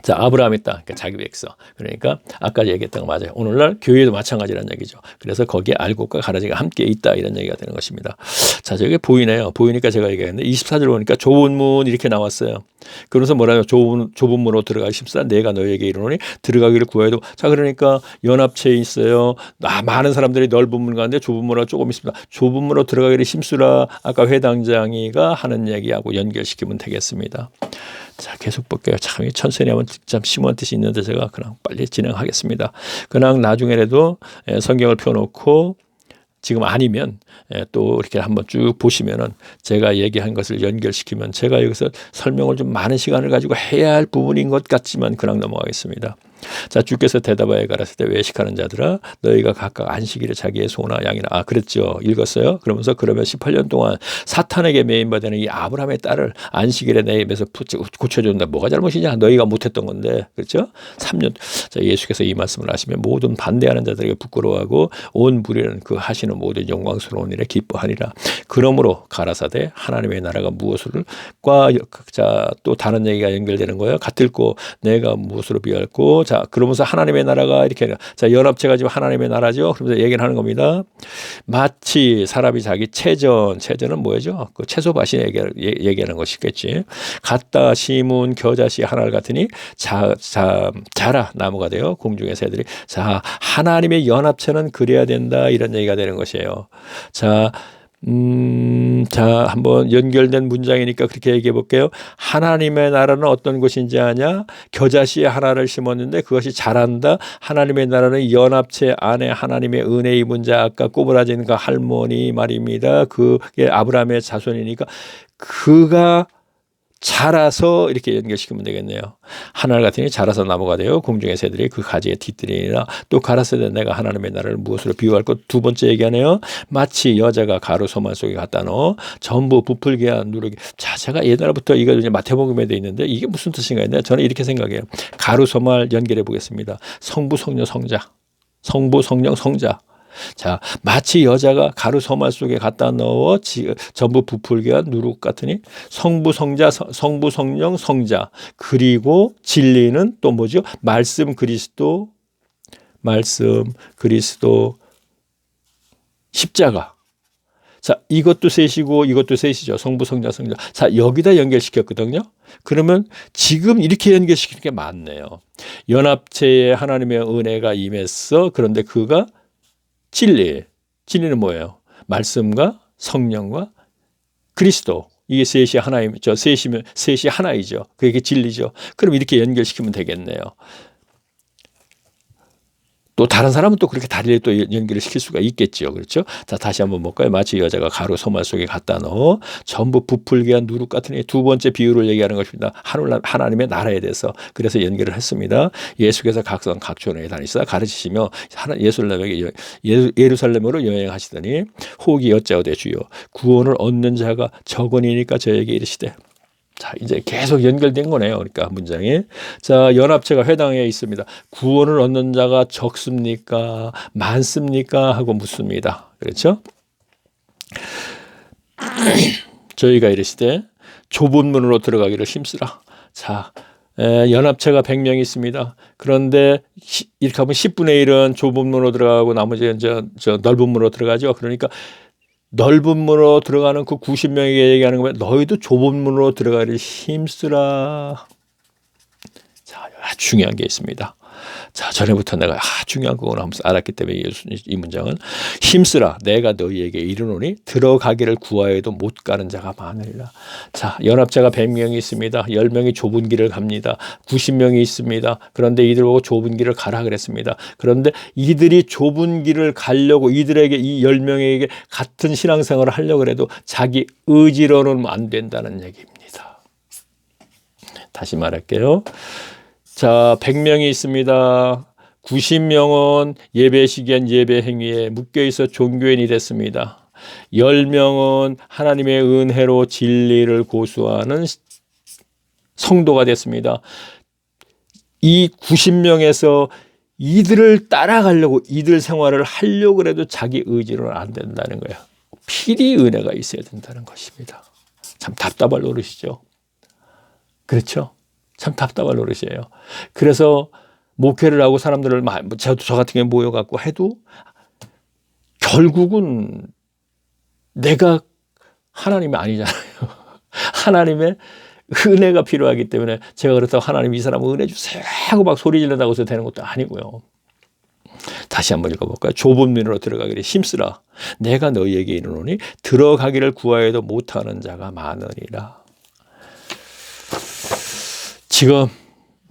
자, 아브라함의 땅, 그러니까 자기 백성. 그러니까 아까 얘기했던 거 맞아요. 오늘날 교회도 마찬가지라는 얘기죠. 그래서 거기에 알곡과 가라지가 함께 있다 이런 얘기가 되는 것입니다. 자, 저게 보이네요. 보이니까 제가 얘기했는데 24절 보니까 좁은 문 이렇게 나왔어요. 그러면서 뭐라요? 좁은 문으로 들어가기 쉽사 내가 너에게 이르노니 들어가기를 구하여도. 자, 그러니까 연합체에 있어요. 많은 사람들이 넓은 문 가는데 좁은 문으로 조금 있습니다. 좁은 문으로 들어가기를 힘쓰라. 아까 회당장이가 하는 얘기하고 연결시키면 되겠습니다. 자, 계속 볼게요. 참 천천히 하면 참 심오한 뜻이 있는데 제가 그냥 빨리 진행하겠습니다. 그냥 나중에라도 성경을 펴놓고 지금 아니면 또 이렇게 한번 쭉 보시면은 제가 얘기한 것을 연결시키면 제가 여기서 설명을 좀 많은 시간을 가지고 해야 할 부분인 것 같지만 그냥 넘어가겠습니다. 자, 주께서 대답하여 가라사대 때 외식하는 자들아 너희가 각각 안식일에 자기의 소나 양이나 그랬죠. 읽었어요. 그러면서 그러면 18년 동안 사탄에게 매인받는 이 아브라함의 딸을 안식일에 내 입에서 고쳐준다. 뭐가 잘못이냐? 너희가 못했던 건데. 그렇죠? 3년. 자, 예수께서 이 말씀을 하시면 모든 반대하는 자들에게 부끄러워하고 온 무리는 그 하시는 모든 영광스러운 일에 기뻐하리라. 그러므로 가라사대 하나님의 나라가 무엇을 또 다른 얘기가 연결되는 거예요. 같을고 내가 무엇으로 비할고. 자, 그러면서 하나님의 나라가 이렇게, 자, 연합체가 지금 하나님의 나라죠. 그러면서 얘기를 하는 겁니다. 마치 사람이 자기 체전은 뭐죠? 그 채소밭이 얘기하는 것이겠지. 갖다 심은 겨자씨 하나를 같으니 자라 나무가 되어 공중의 새들이. 자, 하나님의 연합체는 그래야 된다. 이런 얘기가 되는 것이에요. 자, 한번 연결된 문장이니까 그렇게 얘기해 볼게요. 하나님의 나라는 어떤 것인지 아냐? 겨자씨 하나를 심었는데 그것이 자란다. 하나님의 나라는 연합체 안에 하나님의 은혜 입은 자, 아까 꼬부라진 그 할머니 말입니다. 그게 아브라함의 자손이니까 그가 자라서 이렇게 연결시키면 되겠네요. 하늘 같으니 자라서 나무가 되어 공중의 새들이 그 가지에 깃들이니라. 또 가라사대 내가 하나님의 나라를 무엇으로 비유할 것. 두 번째 얘기하네요. 마치 여자가 가루 소만 속에 갖다 넣어 전부 부풀게 한 누르기. 자, 제가 옛날부터 이거 이제 마태복음에 돼 있는데 이게 무슨 뜻인가 했는데 저는 이렇게 생각해요. 가루 소말 연결해 보겠습니다. 성부 성령 성자. 성부 성령 성자. 자, 마치 여자가 가루 소말 속에 갖다 넣어 전부 부풀게 한 누룩 같으니 성부 성자 성부 성령 성자 그리고 진리는 또 뭐죠? 말씀 그리스도 십자가. 자, 이것도 셋이고 이것도 셋이죠. 성부 성자 성자. 자, 여기다 연결시켰거든요. 그러면 지금 이렇게 연결시키는 게 맞네요. 연합체에 하나님의 은혜가 임했어. 그런데 그가 진리는 뭐예요? 말씀과 성령과 그리스도. 이게 셋이 하나이죠. 셋이 하나이죠. 그게 진리죠. 그럼 이렇게 연결시키면 되겠네요. 또 다른 사람은 또 그렇게 다리를 또 연결을 시킬 수가 있겠죠. 그렇죠? 자, 다시 한번 볼까요? 마치 여자가 가루 소말 속에 갖다 넣어 전부 부풀게 한 누룩 같으니. 두 번째 비유를 얘기하는 것입니다. 하나님의 나라에 대해서. 그래서 연결을 했습니다. 예수께서 각성 각촌에 다니시다 가르치시며 예루살렘으로 여행하시더니 혹이 여짜오되 주여 구원을 얻는 자가 적으니까 저에게 이르시되. 자, 이제 계속 연결된 거네요. 그러니까 문장이. 자, 연합체가 회당에 있습니다. 구원을 얻는 자가 적습니까? 많습니까? 하고 묻습니다. 그렇죠? 저희가 이르시되 좁은 문으로 들어가기를 힘쓰라. 자, 연합체가 100명이 있습니다. 그런데 이렇게 하면 10분의 1은 좁은 문으로 들어가고 나머지는 저 넓은 문으로 들어가죠. 그러니까 넓은 문으로 들어가는 그 90명에게 얘기하는 거면 너희도 좁은 문으로 들어가기를 힘쓰라. 자, 아주 중요한 게 있습니다. 자, 전에부터 내가 중요한 거구나 하면서 알았기 때문에 이 문장은 힘쓰라 내가 너희에게 이르노니 들어가기를 구하여도 못 가는 자가 많으리라. 자, 연합자가 100명이 있습니다. 10명이 좁은 길을 갑니다. 90명이 있습니다. 그런데 이들 보고 좁은 길을 가라 그랬습니다. 그런데 이들이 좁은 길을 가려고 이들에게 이 10명에게 같은 신앙생활을 하려고 해도 자기 의지로는 안 된다는 얘기입니다. 다시 말할게요. 자, 100명이 있습니다. 90명은 예배 시기엔 예배 행위에 묶여있어 종교인이 됐습니다. 10명은 하나님의 은혜로 진리를 고수하는 성도가 됐습니다. 이 90명에서 이들을 따라가려고 이들 생활을 하려고 해도 자기 의지로는 안 된다는 거예요. 필히 은혜가 있어야 된다는 것입니다. 참 답답할 노릇이죠. 그렇죠? 참 답답할 노릇이에요. 그래서 목회를 하고 사람들을 저 같은 경우에 모여갖고 해도 결국은 내가 하나님이 아니잖아요. 하나님의 은혜가 필요하기 때문에 제가 그렇다고 하나님 이 사람은 은혜 주세요 하고 막 소리 지른다고 해서 되는 것도 아니고요. 다시 한번 읽어볼까요? 좁은 문으로 들어가기를 힘쓰라. 내가 너희에게 이르노니 들어가기를 구하여도 못하는 자가 많으리라. 지금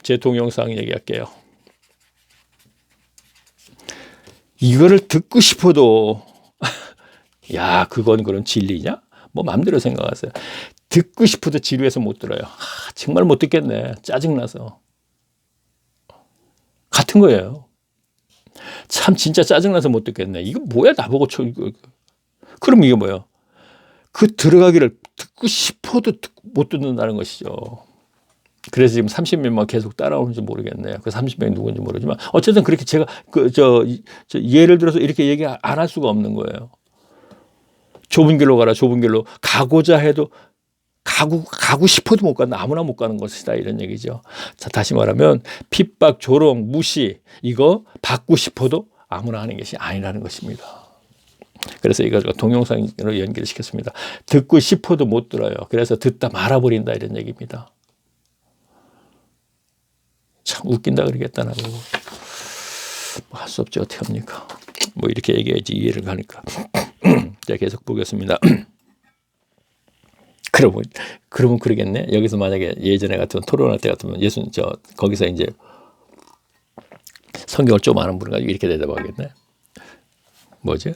제 동영상 얘기할게요. 이거를 듣고 싶어도 야 그건 그런 진리냐? 뭐 마음대로 생각하세요. 듣고 싶어도 지루해서 못 들어요. 정말 못 듣겠네. 짜증나서. 같은 거예요. 참 진짜 짜증나서 못 듣겠네. 이거 뭐야 나보고 그럼 이게 뭐야? 그 들어가기를 듣고 싶어도 못 듣는다는 것이죠. 그래서 지금 30명만 계속 따라오는지 모르겠네요. 그 30명이 누군지 모르지만 어쨌든 그렇게 제가 예를 들어서 이렇게 얘기 안 할 수가 없는 거예요. 좁은 길로 가라. 좁은 길로 가고자 해도 가고 싶어도 못 간다. 아무나 못 가는 것이다. 이런 얘기죠. 자, 다시 말하면 핍박, 조롱, 무시 이거 받고 싶어도 아무나 하는 것이 아니라는 것입니다. 그래서 이걸 동영상으로 연결시켰습니다. 듣고 싶어도 못 들어요. 그래서 듣다 말아버린다 이런 얘기입니다. 참 웃긴다 그러겠다 나고. 뭐 할 수 없지 어떻게 합니까? 뭐 이렇게 얘기해야지 이해를 가니까. 자 계속 보겠습니다. 그러면 그러겠네. 여기서 만약에 예전에 같은 토론할 때 같으면 거기서 이제 성경을 좀 아는 분 가지고 이렇게 대답하겠네. 뭐지?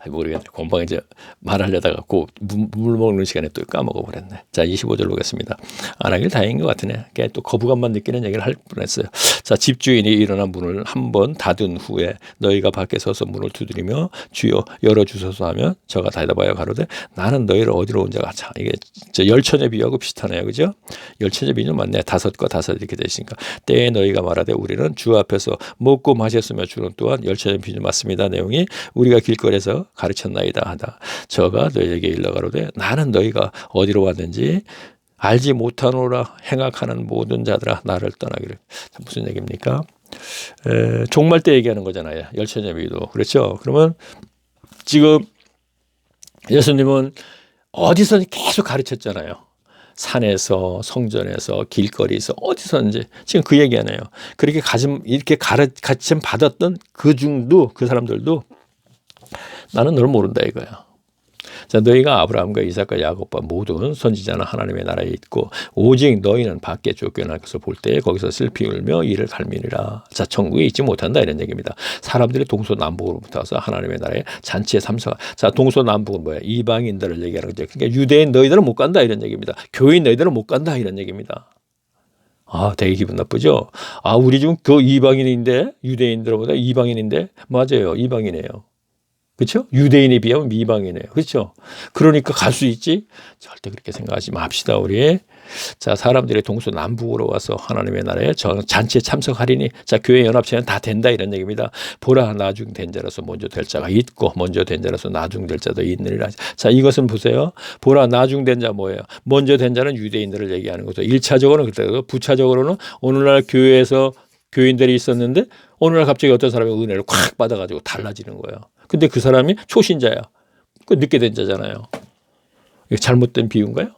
모르겠네. 금방 이제 말하려다가 물 먹는 시간에 또 까먹어 버렸네. 자, 25절 보겠습니다. 안 하길 다행인 것 같으네. 또 거부감만 느끼는 얘기를 할 뻔했어요. 자, 집주인이 일어나 문을 한번 닫은 후에 너희가 밖에 서서 문을 두드리며 주여 열어주소서 하면 저가 대답하여 가로되 나는 너희를 어디로 온 자가. 자, 이게 열처녀 비유하고 비슷하네요. 그죠? 열처녀 비유는 맞네. 5과 5 이렇게 되시니까 때에 너희가 말하되 우리는 주 앞에서 먹고 마셨으며 주는 또한 열처녀 비유 맞습니다. 내용이 우리가 길거리에서 가르쳤나이다 하다. 저가 너희에게 일러가로되 나는 너희가 어디로 왔는지 알지 못하노라. 행악하는 모든 자들아 나를 떠나기를. 무슨 얘기입니까? 종말 때 얘기하는 거잖아요. 열처녀 비유도. 그렇죠? 그러면 지금 예수님은 어디서 계속 가르쳤잖아요. 산에서 성전에서 길거리에서 어디서든지 지금 그 얘기하네요. 그렇게 이렇게 가르침 받았던 그 사람들도 나는 너를 모른다 이거야. 자, 너희가 아브라함과 이삭과 야곱과 모든 선지자는 하나님의 나라에 있고 오직 너희는 밖에 쫓겨날 것을 볼 때 거기서 슬피 울며 이를 갈미리라. 자, 천국에 있지 못한다 이런 얘기입니다. 사람들이 동서남북으로부터 와서 하나님의 나라에 잔치에 참석. 자, 동서남북은 뭐야? 이방인들을 얘기하는 거죠. 그러니까 유대인 너희들은 못 간다 이런 얘기입니다. 교인 너희들은 못 간다 이런 얘기입니다. 되게 기분 나쁘죠? 우리 지금 그 이방인인데 유대인들보다 이방인인데 맞아요. 이방인이에요. 그렇죠? 유대인에 비하면 이방이네요. 그렇죠? 그러니까 갈 수 있지? 절대 그렇게 생각하지 맙시다 우리. 자, 사람들이 동서남북으로 와서 하나님의 나라에 잔치에 참석하리니 자, 교회 연합체는 다 된다 이런 얘기입니다. 보라 나중 된 자라서 먼저 될 자가 있고 먼저 된 자라서 나중 될 자도 있느니라. 자, 이것은 보세요. 보라 나중 된 자 뭐예요? 먼저 된 자는 유대인들을 얘기하는 거죠. 1차적으로는 그때고 부차적으로는 오늘날 교회에서 교인들이 있었는데 어느 날 갑자기 어떤 사람이 은혜를 콱 받아가지고 달라지는 거예요. 근데 그 사람이 초신자야. 그 늦게 된 자잖아요. 이거 잘못된 비유인가요?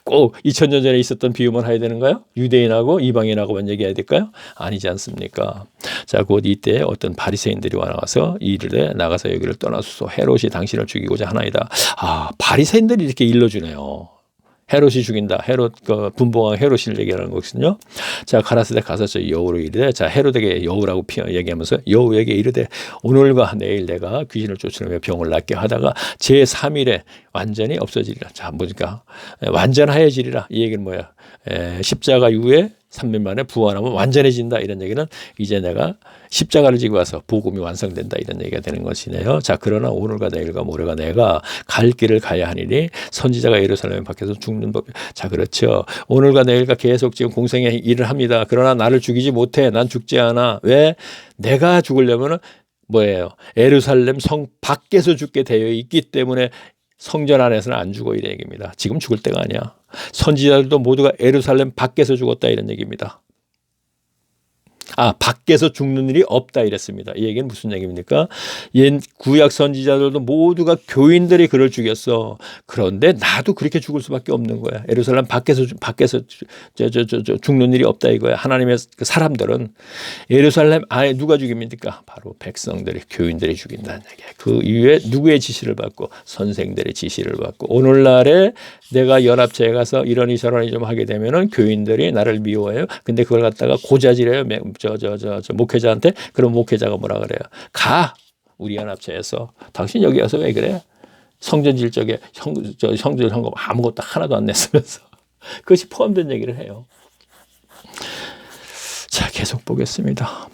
꼭 2000년 전에 있었던 비유만 해야 되는가요? 유대인하고 이방인하고만 얘기해야 될까요? 아니지 않습니까? 자, 곧 이때 어떤 바리새인들이 와서 이르되 나가서 여기를 떠나소서 헤롯이 당신을 죽이고자 하나이다. 바리새인들이 이렇게 일러주네요. 헤롯이 죽인다. 분봉왕 헤롯을 얘기하는 거거든요. 자, 가라사대 가서 저 여우로 이르되 자, 헤롯에게 여우라고 얘기하면서 여우에게 이르되 오늘과 내일 내가 귀신을 쫓으며 병을 낫게 하다가 제3일에 완전히 없어지리라. 자, 뭐니까 완전하여지리라. 이 얘기는 뭐야? 십자가 이후에 3일 만에 부활하면 완전해진다. 이런 얘기는 이제 내가 십자가를 지고 와서 복음이 완성된다. 이런 얘기가 되는 것이네요. 자, 그러나 오늘과 내일과 모레가 내가 갈 길을 가야 하니니 선지자가 예루살렘 밖에서 죽는 법. 자, 그렇죠. 오늘과 내일과 계속 지금 공생의 일을 합니다. 그러나 나를 죽이지 못해. 난 죽지 않아. 왜? 내가 죽으려면 뭐예요? 예루살렘 성 밖에서 죽게 되어 있기 때문에 성전 안에서는 안 죽어 이런 얘기입니다. 지금 죽을 때가 아니야. 선지자들도 모두가 예루살렘 밖에서 죽었다 이런 얘기입니다. 밖에서 죽는 일이 없다 이랬습니다. 이 얘기는 무슨 얘기입니까? 옛 구약 선지자들도 모두가 교인들이 그를 죽였어. 그런데 나도 그렇게 죽을 수밖에 없는 거야. 예루살렘 밖에서 죽는 일이 없다 이거야. 하나님의 사람들은 예루살렘 안에 누가 죽입니까? 바로 백성들이, 교인들이 죽인다는 얘기야. 그 이후에 누구의 지시를 받고? 선생들의 지시를 받고. 오늘날에 내가 연합체에 가서 이러니 저러니 좀 하게 되면은 교인들이 나를 미워해요. 근데 그걸 갖다가 고자질해요. 저 목회자한테. 그럼 목회자가 뭐라 그래요? 가! 우리 연합체에서. 당신 여기 와서 왜 그래? 성전 질적에 성전 헌금 아무것도 하나도 안 냈으면서. 그것이 포함된 얘기를 해요. 자, 계속 보겠습니다.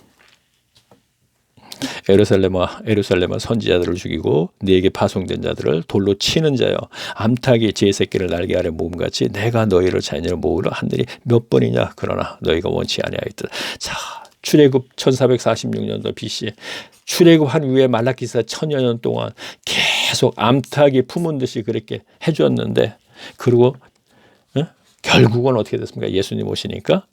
예루살렘아 선지자들을 죽이고 네게 파송된 자들을 돌로 치는 자여 암탉이 제 새끼를 날개 아래 모음같이 내가 너희를 자녀로 모으려 한들이 몇 번이냐 그러나 너희가 원치 아니하였다. 자, 출애굽 1446년도 BC 출애굽한 후에 말라기사 1000여 년 동안 계속 암탉이 품은 듯이 그렇게 해줬는데 그리고 결국은 어떻게 됐습니까? 예수님 오시니까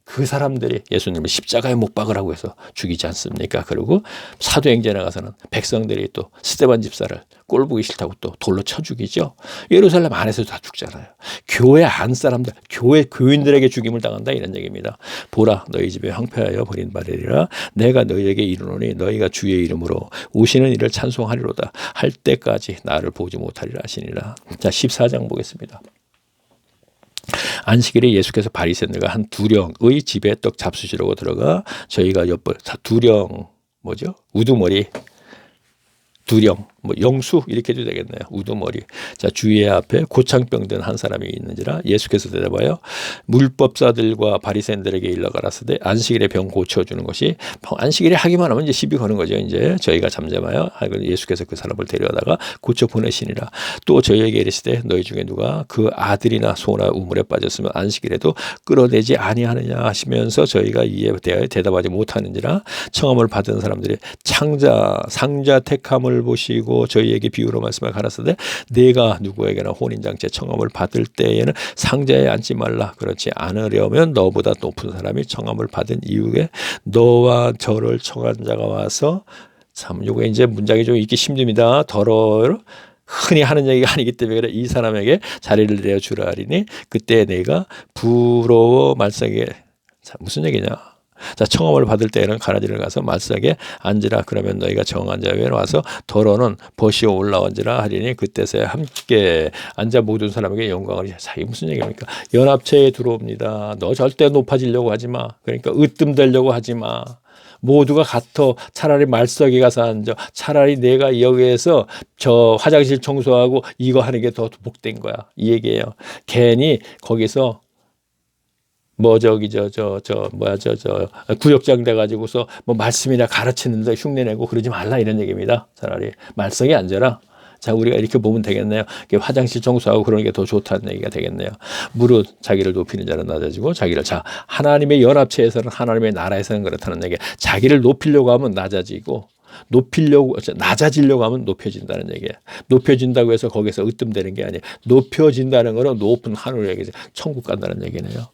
그 사람들이 예수님을 십자가에 못 박으라고 해서 죽이지 않습니까? 그리고 사도행전에 가서는 백성들이 또 스데반 집사를 꼴보기 싫다고 또 돌로 쳐 죽이죠. 예루살렘 안에서도 다 죽잖아요. 교회 안 사람들, 교회 교인들에게 죽임을 당한다 이런 얘기입니다. 보라 너희 집에 황폐하여 버린 바되리라. 내가 너희에게 이르노니 너희가 주의 이름으로 오시는 이를 찬송하리로다. 할 때까지 나를 보지 못하리라 하시니라. 자, 14장 보겠습니다. 안식일에 예수께서 바리새인들과 한 두령의 집에 떡 잡수시려고 들어가 저희가 엿볼 두령 뭐죠? 우두머리 두령 영수 이렇게 해도 되겠네요. 우두머리. 자, 주의 앞에 고창병 든 한 사람이 있는지라 예수께서 대답하여 물법사들과 바리새인들에게 일러 가라사대 안식일에 병 고쳐주는 것이 안식일에 하기만 하면 이제 시비 거는 거죠. 이제 저희가 잠잠하여 예수께서 그 사람을 데려다가 고쳐 보내시니라. 또 저희에게 이르시되 너희 중에 누가 그 아들이나 소나 우물에 빠졌으면 안식일에도 끌어내지 아니하느냐 하시면서 저희가 이에 대하여 대답하지 못하는지라. 청함을 받은 사람들이 상자 택함을 보시고 저희에게 비유로 말씀을 가라사대 내가 누구에게나 혼인장체 청함을 받을 때에는 상자에 앉지 말라. 그렇지 않으려면 너보다 높은 사람이 청함을 받은 이후에 너와 저를 청한 자가 와서 참 요게 이제 문장이 좀 읽기 힘듭니다. 흔히 하는 얘기가 아니기 때문에 이 사람에게 자리를 내어주라 하리니 그때 내가 부러워 말세게 무슨 얘기냐. 자, 청함을 받을 때에는 가라지를 가서 말세게 앉으라. 그러면 너희가 정한 자위에 와서 더러는 벗이어 올라온지라 하리니 그때서야 함께 앉아 모든 사람에게 영광을. 자, 이게 무슨 얘기입니까? 연합체에 들어옵니다. 너 절대 높아지려고 하지 마. 그러니까 으뜸되려고 하지 마. 모두가 같아. 차라리 말석에 가서 앉아. 차라리 내가 여기에서 저 화장실 청소하고 이거 하는 게 더 복된 거야. 이 얘기예요. 괜히 거기서 구역장 돼가지고서 뭐 말씀이나 가르치는데 흉내내고 그러지 말라 이런 얘기입니다. 차라리 말썽에 앉아라. 자, 우리가 이렇게 보면 되겠네요. 화장실 청소하고 그러는 게 더 좋다는 얘기가 되겠네요. 무릇 자기를 높이는 자는 낮아지고 하나님의 연합체에서는 하나님의 나라에서는 그렇다는 얘기. 자기를 높이려고 하면 낮아지고 낮아지려고 하면 높여진다는 얘기예요. 높여진다고 해서 거기서 으뜸되는 게 아니에요. 높여진다는 거는 높은 하늘에 천국 간다는 얘기네요.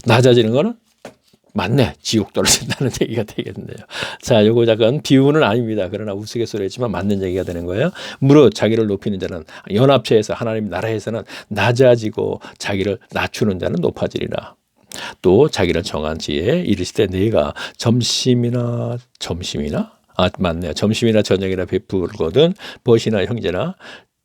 낮아지는 거는 맞네. 지옥 떨어진다는 얘기가 되겠네요. 자, 요거 잠깐 비유는 아닙니다. 그러나 우스갯소리지만 맞는 얘기가 되는 거예요. 무릇 자기를 높이는 자는 연합체에서 하나님 나라에서는 낮아지고 자기를 낮추는 자는 높아지리라. 또 자기를 정한 지에 이르시되 네가 점심이나 저녁이나 베풀거든 벗이나 형제나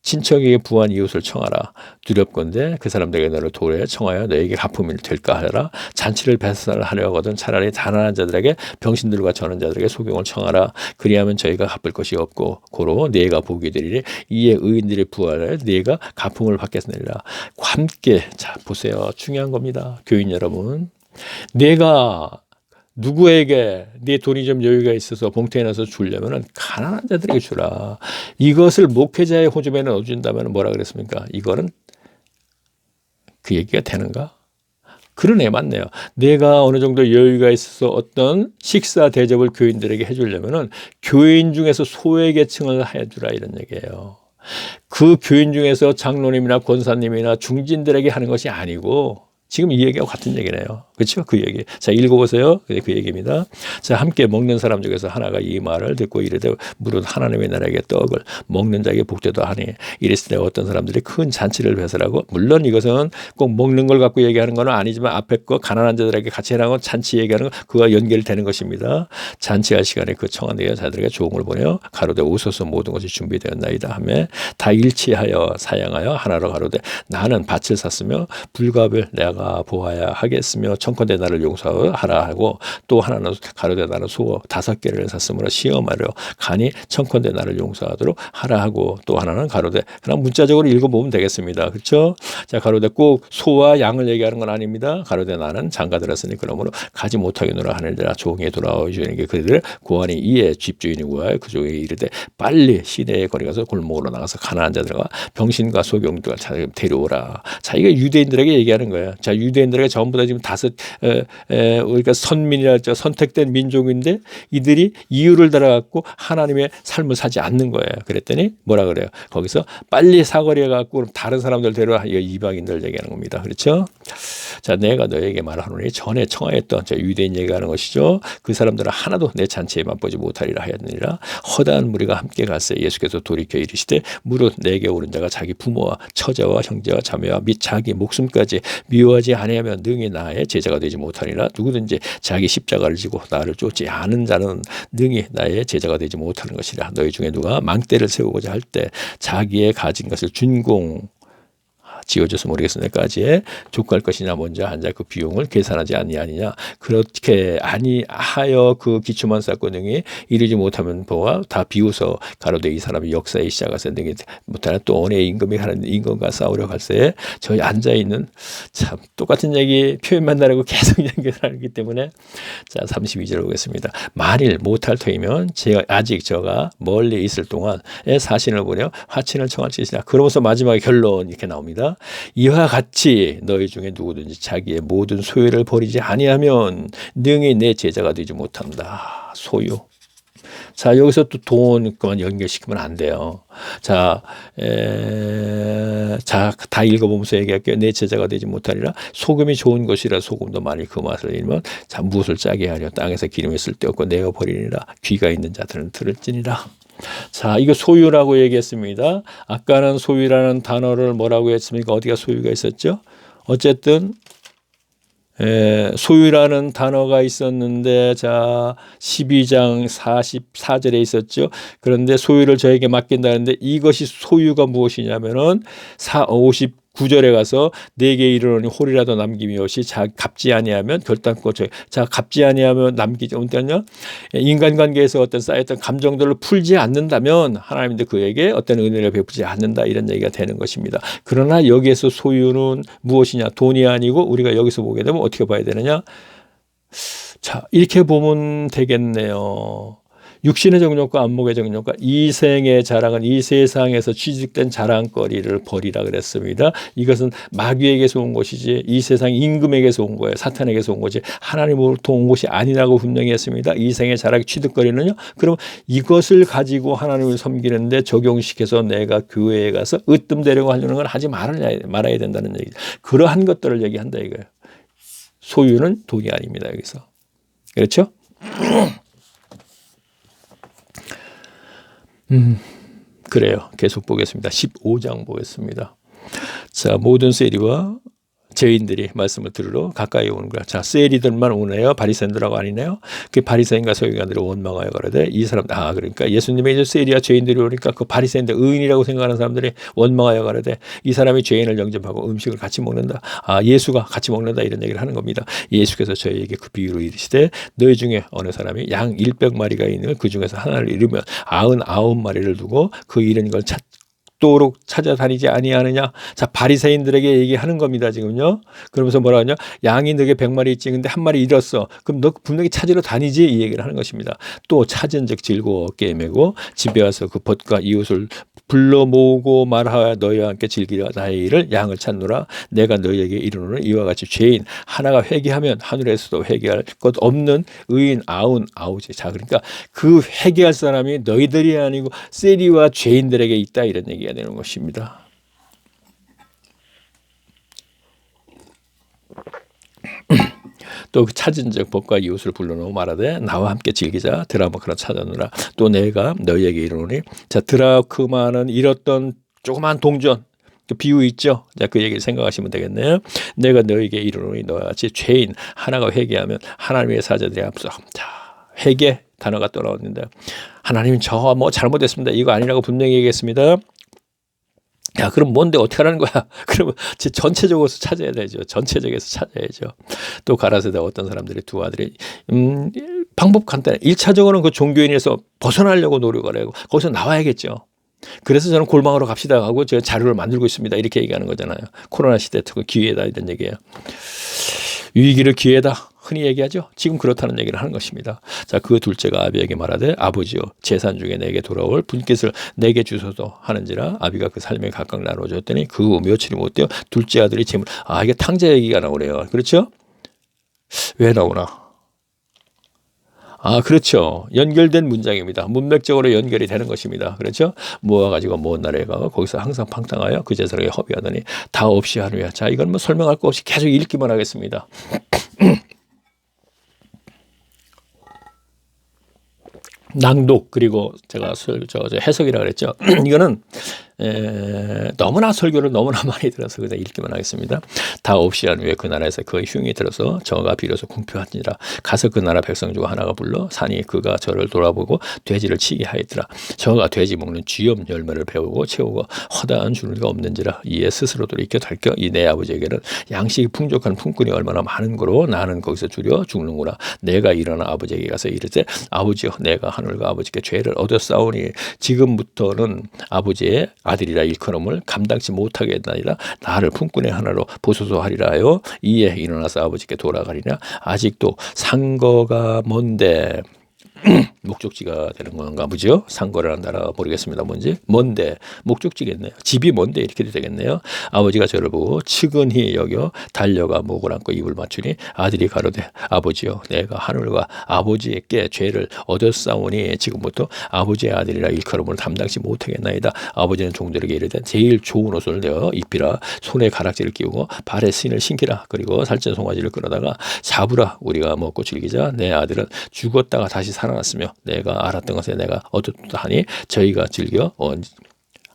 친척에게 부한 이웃을 청하라. 두렵건대 그 사람들에게 너를 도래 청하여 너에게 갚음이 될까 하라. 잔치를 배설하려 하거든 차라리 가난한 자들에게 병신들과 저는 자들에게 소경을 청하라. 그리하면 저희가 갚을 것이 없고 고로 네가 복이 되리니 이에 의인들의 부활에 네가 갚음을 받겠느니라. 함께 자 보세요. 중요한 겁니다. 교인 여러분. 내가 누구에게 네 돈이 좀 여유가 있어서 봉투에 넣어서 주려면 가난한 자들에게 주라. 이것을 목회자의 호접에 넣어준다면 뭐라 그랬습니까? 이거는 그 얘기가 되는가? 그러네, 맞네요. 내가 어느 정도 여유가 있어서 어떤 식사 대접을 교인들에게 해주려면 교인 중에서 소외계층을 해주라 이런 얘기예요. 그 교인 중에서 장로님이나 권사님이나 중진들에게 하는 것이 아니고 지금 이 얘기하고 같은 얘기네요. 그렇죠? 그 얘기. 자, 읽어보세요. 그 얘기입니다. 자, 함께 먹는 사람 중에서 하나가 이 말을 듣고 이르되 무릇 하나님의 나라에게 떡을 먹는 자에게 복되다 하니 이랬을 때 어떤 사람들이 큰 잔치를 배설하고, 물론 이것은 꼭 먹는 걸 갖고 얘기하는 건 아니지만 앞에 거 가난한 자들에게 같이 해라고 잔치 얘기하는 거 그와 연결되는 것입니다. 잔치할 시간에 그 청한 자들에게 조공을 보내어 가로되 오소서 모든 것이 준비되었나이다 하며 다 일치하여 사양하여 하나로 가로되 나는 밭을 샀으며 불갑을 내가 보아야 하겠으며 청컨대 나를 용서하라 하고, 또 하나는 가로되 나는 소 5개를 샀으므로 시험하려 가니 청컨대 나를 용서하도록 하라 하고, 또 하나는 가로되, 그냥 문자적으로 읽어보면 되겠습니다. 그렇죠? 자, 가로되 꼭 소와 양을 얘기하는 건 아닙니다. 가로되 나는 장가 들었으니 그러므로 가지 못하겠노라 하느니라. 종에 돌아와 주인에게 그들을 고하니 이에 집주인이 구하여 그 종에게 이르되 빨리 시내에 거리 가서 골목으로 나가서 가난한 자들과 병신과 소경들을 데려오라. 자, 이게 유대인들에게 얘기하는 거예요. 자, 유대인들에게 전부 다 지금 우리가 선민이랄죠, 선택된 민족인데 이들이 이유를 달아갖고 하나님의 삶을 사지 않는 거예요. 그랬더니 뭐라 그래요? 거기서 빨리 사거리에 갖고 다른 사람들 데려와. 이거 이방인들 얘기하는 겁니다. 그렇죠? 자, 내가 너에게 말하노니 전에 청하였던 저 유대인 얘기하는 것이죠. 그 사람들은 하나도 내 잔치에 맛보지 못하리라 하였느니라. 허다한 무리가 함께 갔어요. 예수께서 돌이켜 이르시되 무릇 내게 오른 자가 자기 부모와 처자와 형제와 자매와 및 자기 목숨까지 미워하지 아니하면 능히 나의 제자가 되지 못하리라. 누구든지 자기 십자가를 지고 나를 쫓지 않은 자는 능히 나의 제자가 되지 못하는 것이라. 너희 중에 누가 망대를 세우고자 할 때 자기의 가진 것을 준공 지어줘서 모르겠으나까지에 족할 것이냐 먼저 한자 그 비용을 계산하지 아니하느냐. 그렇게 아니하여 그 기초만 쌓고 능히 이르지 못하면 보아 다 비웃어 가로되 이 사람이 역사에 시작해서 능히 못하나 또 언의 임금이 하는 임금과 싸우려 갈새 저희 앉아있는, 참 똑같은 얘기 표현만 다르고 계속 연결하기 때문에. 자, 32절 보겠습니다. 만일 못할 터이면 제가 아직 저가 멀리 있을 동안에 사신을 보려 화친을 청할 짓이라. 그러면서 마지막에 결론 이렇게 나옵니다. 이와 같이 너희 중에 누구든지 자기의 모든 소유를 버리지 아니하면 능히 내 제자가 되지 못한다. 소유. 자, 여기서 또 돈 그만 연결시키면 안 돼요. 자, 다 읽어보면서 얘기할게요. 내 제자가 되지 못하리라. 소금이 좋은 것이라 소금도 많이 그 맛을 잃으면 자, 무엇을 짜게 하려 땅에서 기름이 쓸데없고 내어 버리니라. 귀가 있는 자들은 들을지니라. 자, 이거 소유라고 얘기했습니다. 아까는 소유라는 단어를 뭐라고 했습니까? 어디가 소유가 있었죠? 어쨌든 소유라는 단어가 있었는데, 자, 12장 44절에 있었죠. 그런데 소유를 저에게 맡긴다는데 이것이 소유가 무엇이냐면은 59절에 가서 내게 이르노니 홀이라도 남김이 없이 자 갚지 아니하면 결단코 자 갚지 아니하면 남기지 못하냐. 인간관계에서 어떤 쌓였던 감정들을 풀지 않는다면 하나님도 그에게 어떤 은혜를 베푸지 않는다, 이런 얘기가 되는 것입니다. 그러나 여기에서 소유는 무엇이냐? 돈이 아니고 우리가 여기서 보게 되면 어떻게 봐야 되느냐? 자, 이렇게 보면 되겠네요. 육신의 정욕과 안목의 정욕과 이생의 자랑은 이 세상에서 취직된 자랑거리를 버리라 그랬습니다. 이것은 마귀에게서 온 것이지 이 세상 임금에게서 온 거예요. 사탄에게서 온 거지 하나님으로부터 온 것이 아니라고 분명히 했습니다. 이생의 자랑 취득거리는요. 그럼 이것을 가지고 하나님을 섬기는데 적용시켜서 내가 교회에 가서 으뜸되려고 하려는 건 하지 말아야 된다는 얘기. 그러한 것들을 얘기한다 이거예요. 소유는 돈이 아닙니다. 여기서. 그렇죠? 그래요. 계속 보겠습니다. 15장 보겠습니다. 자, 모든 세리와 죄인들이 말씀을 들으러 가까이 오는 거야. 자, 세리들만 오네요. 바리새인들하고 아니네요. 그 바리새인과 서기관들이 원망하여 가로되 이 사람, 그러니까 예수님의 이제 세리와 죄인들이 오니까 그 바리새인들, 의인이라고 생각하는 사람들이 원망하여 가로되 이 사람이 죄인을 영접하고 음식을 같이 먹는다. 예수가 같이 먹는다, 이런 얘기를 하는 겁니다. 예수께서 저희에게 그 비유로 이르시되 너희 중에 어느 사람이 양 100마리가 있는 그 중에서 하나를 잃으면 99마리를 두고 그 잃은 걸 도록 찾아다니지 아니하느냐. 자, 바리새인들에게 얘기하는 겁니다, 지금요. 그러면서 뭐라 하냐? 양이 너게 100마리 있지. 근데 한 마리 잃었어. 그럼 너 분명히 찾으러 다니지, 이 얘기를 하는 것입니다. 또 찾은즉 즐거웠게 매고 집에 와서 그 벗과 이웃을 불러 모으고 말하여 너희와 함께 즐기려 나의 일을 양을 찾노라. 내가 너희에게 이르노니 이와 같이 죄인 하나가 회개하면 하늘에서도 회개할 것 없는 의인 99지. 자, 그러니까 그 회개할 사람이 너희들이 아니고 세리와 죄인들에게 있다, 이런 얘기가 찾아야 되는 것입니다. 또 그 찾은 적 법과 이웃을 불러놓고 말하되 나와 함께 즐기자. 드라크마를 찾아누라. 또 내가 너희에게 이르노니. 자, 드라크마는 잃었던 조그만 동전, 그 비유 있죠. 자, 그 얘기를 생각하시면 되겠네요. 내가 너희에게 이르노니 너와 같이 죄인 하나가 회개하면 하나님의 사자들이 앞서. 자, 회개 단어가 또 나왔는데, 하나님 저 뭐 잘못했습니다. 이거 아니라고 분명히 얘기했습니다. 야, 그럼 뭔데 어떻게 하라는 거야? 그러면 전체적으로 찾아야 되죠. 전체적에서 찾아야죠. 또 가라사대 어떤 사람들이 두 아들이 방법 간단해. 1차적으로는 그 종교인에서 벗어나려고 노력을 하고 거기서 나와야겠죠. 그래서 저는 골방으로 갑시다 하고 제가 자료를 만들고 있습니다. 이렇게 얘기하는 거잖아요. 코로나 시대 특히 기회다 이런 얘기예요. 위기를 기회다. 흔히 얘기하죠. 지금 그렇다는 얘기를 하는 것입니다. 자, 그 둘째가 아비에게 말하되 아버지여 재산 중에 내게 돌아올 분깃을 내게 주소서 하는지라. 아비가 그 삶에 각각 나눠줬더니 그 후 며칠이 못 되어 둘째 아들이 재물. 이게 탕자 얘기가 나오네요. 그렇죠? 왜 나오나? 그렇죠. 연결된 문장입니다. 문맥적으로 연결이 되는 것입니다. 그렇죠? 모아가지고 먼 나라에 가고 거기서 항상 팡탕하여 그 제사장에게 허비하더니 다 없이 하느냐. 자, 이건 뭐 설명할 거 없이 계속 읽기만 하겠습니다. 낭독 그리고 제가 해석이라 그랬죠. 이거는 너무나 설교를 너무나 많이 들어서 그냥 읽기만 하겠습니다. 다 없이 한 후에 그 나라에서 그 흉이 들어서 저가 비로소 궁핍하니라. 가서 그 나라 백성 중 하나가 불러 산이 그가 저를 돌아보고 돼지를 치게 하였더라. 저가 돼지 먹는 쥐염 열매를 배우고 채우고 허다한 주류가 없는지라. 이에 스스로도 익혀 달겨 이 내 아버지에게는 양식이 풍족한 품꾼이 얼마나 많은 거로 나는 거기서 줄여 죽는구나. 내가 일어나 아버지에게 가서 이르되 아버지여 내가 하늘과 아버지께 죄를 얻었사오니 지금부터는 아버지의 아들이라 일컬음을 감당치 못하게 했나이다. 나를 품꾼의 하나로 보소서 하리라 하여 이에 일어나서 아버지께 돌아가리냐. 아직도 상거가 뭔데 목적지가 되는 건가 보죠. 상거라는 나라 모르겠습니다. 뭔지. 뭔데 목적지겠네요. 집이 뭔데 이렇게 되겠네요. 아버지가 저를 보고 측은히 여겨 달려가 목을 안고 입을 맞추니 아들이 가로되 아버지여 내가 하늘과 아버지께 죄를 얻었사오니 지금부터 아버지의 아들이라 일컬음을 담당치 못하겠나이다. 아버지는 종들에게 이르되 제일 좋은 옷을 내어 입히라. 손에 가락지를 끼우고 발에 신을 신기라. 그리고 살찐 송아지를 끌어다가 잡으라. 우리가 먹고 즐기자. 내 아들은 죽었다가 다시 살아났으며 내가 알았던 것에 내가 얻었다 하니 저희가 즐겨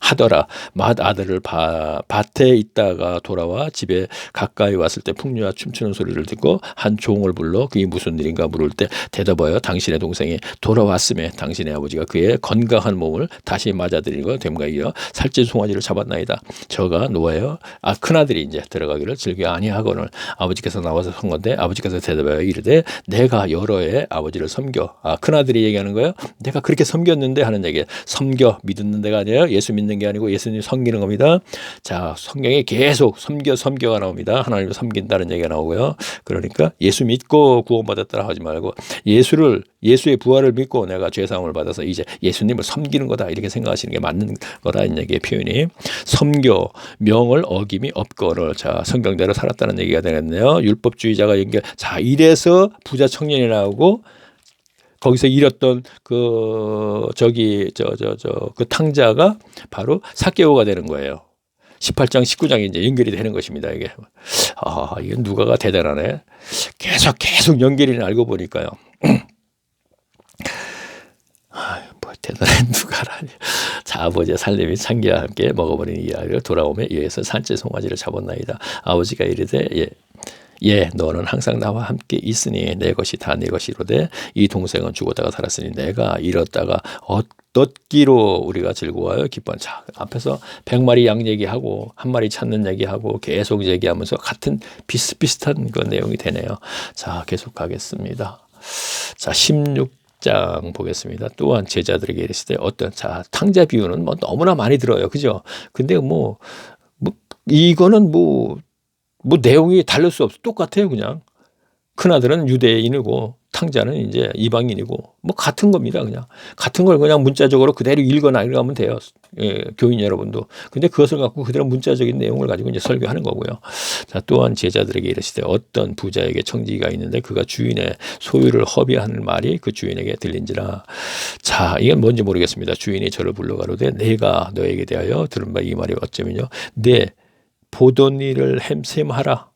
하더라. 맏 아들을 밭에 있다가 돌아와 집에 가까이 왔을 때 풍류와 춤추는 소리를 듣고 한 종을 불러 그게 무슨 일인가 물을 때 대답하여 당신의 동생이 돌아왔음에 당신의 아버지가 그의 건강한 몸을 다시 맞아들이고 됨가이어 살찐 송아지를 잡았나이다. 저가 노하여 큰아들이 이제 들어가기를 즐겨 아니하거늘 아버지께서 나와서 선 건데 아버지께서 대답하여 이르되 내가 여러 해 아버지를 섬겨. 큰아들이 얘기하는 거예요. 내가 그렇게 섬겼는데 하는 얘기예요. 섬겨 믿는 데가 아니에요. 예수 믿는 게 아니고 예수님 섬기는 겁니다. 자, 성경에 계속 섬겨가 나옵니다. 하나님을 섬긴다는 얘기가 나오고요. 그러니까 예수 믿고 구원받았다 하지 말고 예수의 부활을 믿고 내가 죄사함을 받아서 이제 예수님을 섬기는 거다 이렇게 생각하시는 게 맞는 거다 이 얘기의 표현이. 섬겨 명을 어김이 없거늘. 자, 성경대로 살았다는 얘기가 되겠네요. 율법주의자가 연결. 자, 이래서 부자 청년이 나오고 거기서 잃었던 그 탕자가 바로 삭개오가 되는 거예요. 18장 19장이 이제 연결이 되는 것입니다. 이게 이건 누가가 대단하네. 계속 연결이 알고 보니까요. 뭐 대단한 누가라니. 자, 아버지의 살림이 창기와 함께 먹어버린 이야기를 돌아오며 이에서 산채 송아지를 잡았나이다. 아버지가 이르되 너는 항상 나와 함께 있으니 내 것이 다 내 것이로되 이 동생은 죽었다가 살았으니 내가 잃었다가 얻기로 우리가 즐거워하여 기뻐한. 자, 앞에서 100마리 양 얘기하고 한 마리 찾는 얘기하고 계속 얘기하면서 같은 비슷비슷한 그 내용이 되네요. 자, 계속 가겠습니다. 자, 16장 보겠습니다. 또한 제자들에게 이르시되 탕자 비유는 뭐 너무나 많이 들어요. 그죠? 근데 이거는 내용이 다를 수 없어. 똑같아요. 그냥 큰아들은 유대인이고 탕자는 이제 이방인이고 뭐 같은 겁니다. 그냥 같은 걸 그냥 문자적으로 그대로 읽어 나가면 돼요. 예, 교인 여러분도. 근데 그것을 갖고 그대로 문자적인 내용을 가지고 이제 설교하는 거고요. 자, 또한 제자들에게 이르시되 어떤 부자에게 청지기가 있는데 그가 주인의 소유를 허비하는 말이 그 주인에게 들린지라. 자, 이건 뭔지 모르겠습니다. 주인이 저를 불러가로되 내가 너에게 대하여 들은 바 이 말이 어쩌면요. 내 보던 일을 햄셈하라.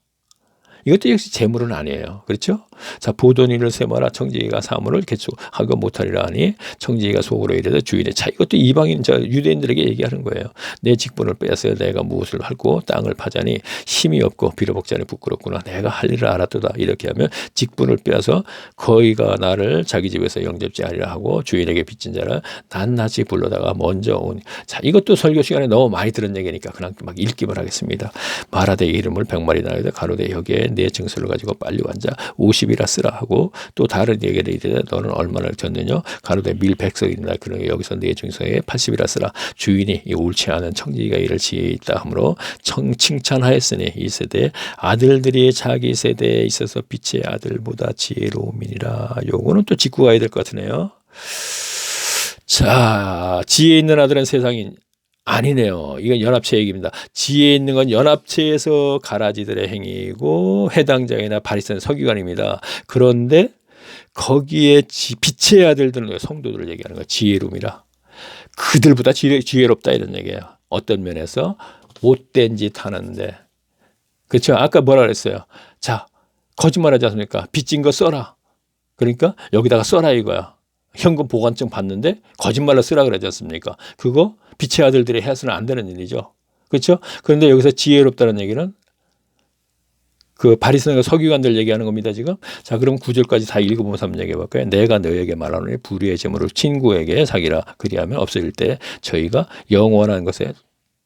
이것도 역시 재물은 아니에요. 그렇죠? 자, 보던 일을 셈하라. 청지기가 사물을 개축하고 못하리라 하니 청지기가 속으로 이르되 주인의 차. 이것도 이방인 유대인들에게 얘기하는 거예요. 내 직분을 빼앗아 내가 무엇을 하고 땅을 파자니 힘이 없고 빌어먹자니 부끄럽구나. 내가 할 일을 알았도다. 이렇게 하면 직분을 빼앗아 거의가 나를 자기 집에서 영접지 아니라 하고 주인에게 빚진 자를 낱낱이 불러다가 먼저 오니. 자, 이것도 설교 시간에 너무 많이 들은 얘기니까 그냥 막 읽기만 하겠습니다. 말하되 이름을 100마리 나누되 가로되 여기에 내 증서를 가지고 빨리 완자 50이라 쓰라 하고 또 다른 얘기를 이르되 너는 얼마나 졌느냐 가로되 밀 100석이나 그러니 여기서 내 증서에 80이라 쓰라. 주인이 이 옳지 않은 청지기가 이를 지혜 있다 하므로 칭찬하였으니 이 세대 아들들이 자기 세대에 있어서 빛의 아들보다 지혜로움이니라. 요거는 또 짚고 가야 될 것 같으네요. 자, 지혜 있는 아들은 세상인 아니네요. 이건 연합체 얘기입니다. 지혜 있는 건 연합체에서 가라지들의 행위이고 해당장이나 바리새인 서기관입니다. 그런데 거기에 빛의 아들들은 성도들을 얘기하는 거예요. 지혜로움이라. 그들보다 지혜롭다 이런 얘기예요. 어떤 면에서 못된 짓 하는데. 그렇죠? 아까 뭐라 그랬어요? 자, 거짓말하지 않습니까? 빚진 거 써라. 그러니까 여기다가 써라 이거야. 현금 보관증 받는데 거짓말로 쓰라 그러지 않습니까? 그거 빛의 아들들이 해서는 안 되는 일이죠. 그렇죠? 그런데 여기서 지혜롭다는 얘기는 그 바리새인과 서기관들 얘기하는 겁니다, 지금. 자, 그럼 9절까지 다 읽어보면서 한번 얘기해 볼까요? 내가 너에게 말하노니 불의의 재물을 친구에게 사기라. 그리하면 없어질 때 저희가 영원한 것에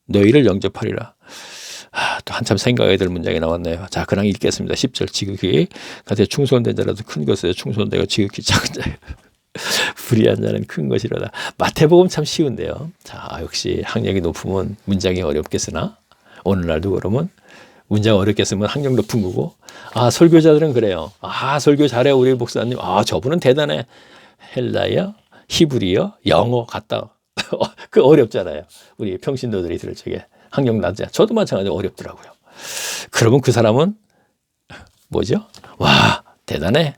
너희를 영접하리라. 또 한참 생각해야 될 문장이 나왔네요. 자, 그냥 읽겠습니다. 10절 지극히 가되 충손된 자라도 큰 것에 충손되고 지극히 작은 자 불의한 자는 큰 것이로다. 마태복음 참 쉬운데요. 자, 역시 학력이 높으면 문장이 어렵겠으나 오늘날도 그러면 문장 어렵게 쓰면 학력 높은 거고. 아, 설교자들은 그래요. 아, 설교 잘해 우리 목사님. 아, 저분은 대단해. 헬라어, 히브리어, 영어 같다. 그 어렵잖아요. 우리 평신도들이 들을 적에 학력 낮지. 저도 마찬가지로 어렵더라고요. 그러면 그 사람은 뭐죠? 와, 대단해.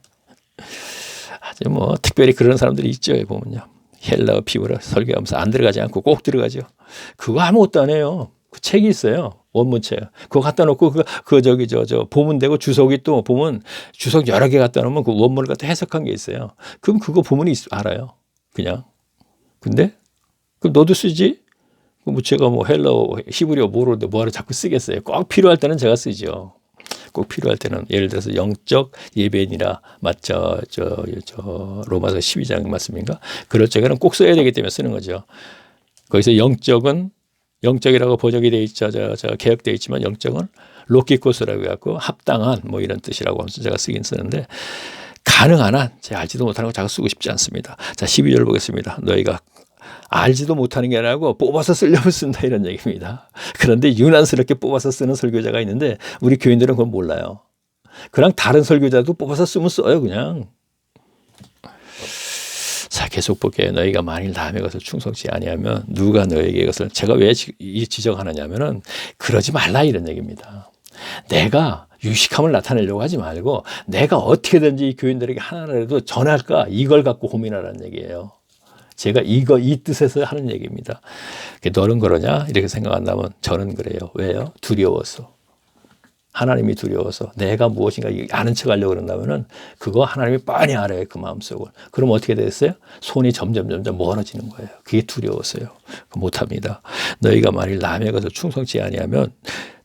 아주 뭐 특별히 그런 사람들이 있죠. 보면요. 헬라어 피부라 설교하면서 안 들어가지 않고 꼭 들어가죠. 그거 아무것도 안 해요. 그 책이 있어요. 원문책. 그거 갖다 놓고 저 보문되고 주석이 또 보면 주석 여러 개 갖다 놓으면 그 원문을 갖다 해석한 게 있어요. 그럼 그거 보면 알아요. 그냥. 근데 그럼 너도 쓰지? 뭐 제가 뭐 헬라어, 히브리어 모르는데 뭐하러 자꾸 쓰겠어요. 꼭 필요할 때는 제가 쓰죠. 꼭 필요할 때는 예를 들어서 영적 예배니라 맞죠? 저 로마서 12장 말씀인가? 그럴 적에는 꼭 써야 되기 때문에 쓰는 거죠. 거기서 영적이라고 번역이 돼 있죠. 저 개혁되어 있지만 영적은 로키코스라고 해갖고 합당한 뭐 이런 뜻이라고 하면서 제가 쓰긴 쓰는데 가능한 한 제가 알지도 못하는 거 자꾸 쓰고 싶지 않습니다. 자, 12절 보겠습니다. 너희가 알지도 못하는 게 아니고 뽑아서 쓰려면 쓴다 이런 얘기입니다. 그런데 유난스럽게 뽑아서 쓰는 설교자가 있는데 우리 교인들은 그건 몰라요. 그냥 다른 설교자도 뽑아서 쓰면 써요 그냥. 자, 계속 볼게요. 너희가 만일 남의 것을 충성치 아니하면 누가 너에게 이것을 제가 왜 지적하느냐면은 그러지 말라 이런 얘기입니다. 내가 유식함을 나타내려고 하지 말고 내가 어떻게든지 이 교인들에게 하나라도 전할까 이걸 갖고 고민하라는 얘기예요. 제가 이 뜻에서 하는 얘기입니다. 너는 그러냐? 이렇게 생각한다면 저는 그래요. 왜요? 두려워서. 하나님이 두려워서 내가 무엇인가 아는 척 하려고 그런다면은 그거 하나님이 뻔히 알아요. 그 마음속을. 그럼 어떻게 됐어요? 손이 점점 멀어지는 거예요. 그게 두려워서요. 못합니다. 너희가 만일 남의 것을 충성치 아니하면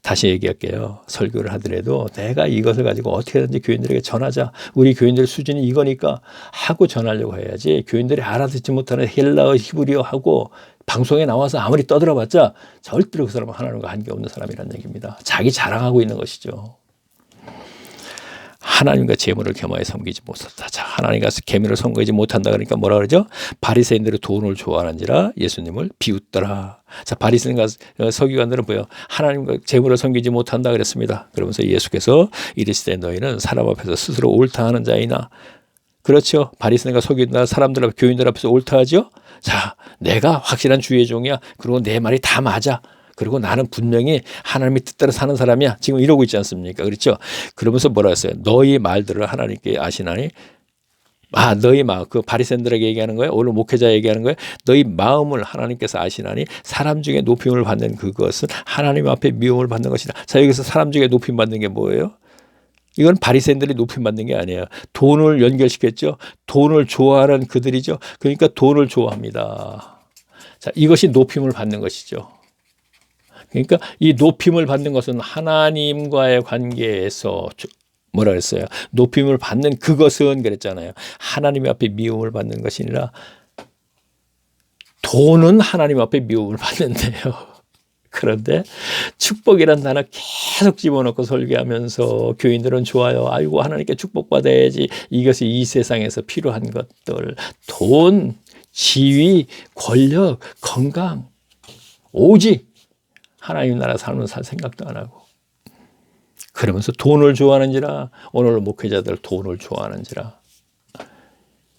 다시 얘기할게요. 설교를 하더라도 내가 이것을 가지고 어떻게든지 교인들에게 전하자. 우리 교인들 수준이 이거니까 하고 전하려고 해야지. 교인들이 알아듣지 못하는 헬라어, 히브리어 하고 방송에 나와서 아무리 떠들어봤자 절대로 그 사람은 하나님과 관계없는 사람이라는 얘기입니다. 자기 자랑하고 있는 것이죠. 하나님과 재물을 겸하여 섬기지 못한다. 자, 하나님과 재물을 섬기지 못한다 그러니까 뭐라 그러죠? 바리새인들이 돈을 좋아하는지라 예수님을 비웃더라. 자, 바리새인과 서기관들은 뭐예요? 하나님과 재물을 섬기지 못한다 그랬습니다. 그러면서 예수께서 이르시되 너희는 사람 앞에서 스스로 옳다 하는 자이나 그렇죠. 바리새인과 서기관들 사람들 앞 교인들 앞에서 옳다 하죠. 자, 내가 확실한 주의 종이야. 그리고 내 말이 다 맞아. 그리고 나는 분명히 하나님의 뜻대로 사는 사람이야. 지금 이러고 있지 않습니까? 그렇죠? 그러면서 뭐라 했어요? 너희 말들을 하나님께 아시나니? 아, 너희 마음, 그 바리새인들에게 얘기하는 거예요? 오늘 목회자 얘기하는 거예요? 너희 마음을 하나님께서 아시나니 사람 중에 높임을 받는 그것은 하나님 앞에 미움을 받는 것이다. 자, 여기서 사람 중에 높임 받는 게 뭐예요? 이건 바리새인들이 높임 받는 게 아니에요. 돈을 연결시켰죠. 돈을 좋아하는 그들이죠. 그러니까 돈을 좋아합니다. 자, 이것이 높임을 받는 것이죠. 그러니까 이 높임을 받는 것은 하나님과의 관계에서 뭐라 그랬어요? 높임을 받는 그것은 그랬잖아요. 하나님 앞에 미움을 받는 것이 아니라 돈은 하나님 앞에 미움을 받는데요. 그런데 축복이란 단어 계속 집어넣고 설계하면서 교인들은 좋아요. 아이고 하나님께 축복받아야지. 이것이 이 세상에서 필요한 것들. 돈, 지위, 권력, 건강. 오직 하나님 나라 삶을 살 생각도 안 하고. 그러면서 돈을 좋아하는지라 오늘 목회자들 돈을 좋아하는지라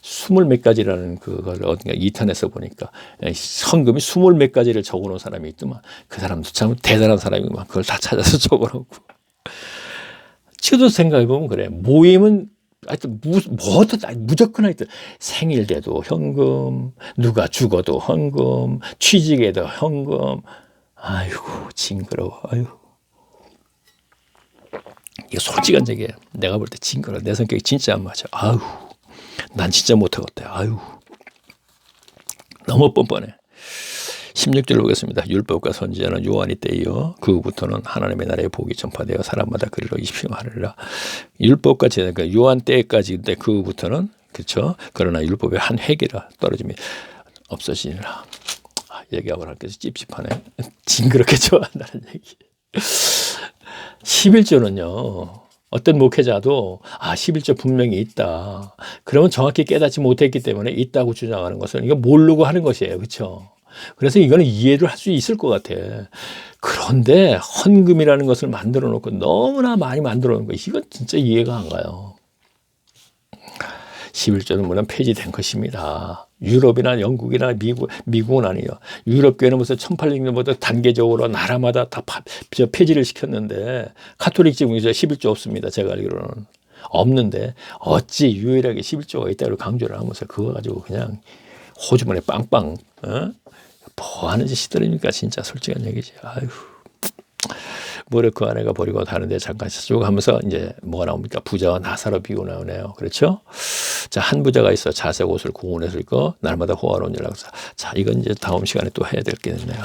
20몇 가지라는 그걸 어딘가 인터넷에서 보니까 헌금이 20몇 가지를 적어놓은 사람이 있더만 그 사람도 참 대단한 사람이구만. 그걸 다 찾아서 적어놓고 저도 생각해보면 그래. 모임은 하여튼 무조건 하여튼 생일 돼도 현금, 누가 죽어도 헌금, 취직에도 헌금. 아이고 징그러워. 아이고. 이게 솔직한 얘기예요. 내가 볼 때 징그러워. 내 성격이 진짜 안 맞아. 아유, 난 진짜 못하겠다. 아유, 너무 뻔뻔해. 16절 보겠습니다. 율법과 선지자는 요한이 때 이어 그후부터는 하나님의 나라의 복이 전파되어 사람마다 그리로 입심하리라. 율법과 제사, 그러니까 요한 때까지인데 그후부터는 그렇죠. 그러나 율법의 한 획이라 떨어짐이 없어지니라. 얘기하고 나니까 찝찝하네. 징그럽게 좋아한다는 얘기. 11조는요. 어떤 목회자도 11조 분명히 있다. 그러면 정확히 깨닫지 못했기 때문에 있다고 주장하는 것은 이거 모르고 하는 것이에요. 그렇죠? 그래서 이거는 이해를 할 수 있을 것 같아. 그런데 헌금이라는 것을 만들어 놓고 너무나 많이 만들어 놓은 거 이건 진짜 이해가 안 가요. 11조는 물론 폐지된 것입니다. 유럽이나 영국이나 미국은 아니에요. 유럽 교회는 벌써 1800년부터 단계적으로 나라마다 다 폐지를 시켰는데 카톨릭 지붕에서 11조 없습니다. 제가 알기로는. 없는데 어찌 유일하게 11조가 있다고 강조를 하면서 그거 가지고 그냥 호주머니에 빵빵 뭐 하는 짓이더랍니까 진짜 솔직한 얘기지. 아유. 뭐를 그 아내가 버리고 다른데 잠깐 쭉 하면서 이제 뭐가 나옵니까? 부자와 나사로 비유 나오네요. 그렇죠? 자, 한 부자가 있어. 자색 옷을 공원에서 입고 날마다 호화로운 일하고. 자, 이건 이제 다음 시간에 또 해야 될 게 됐네요.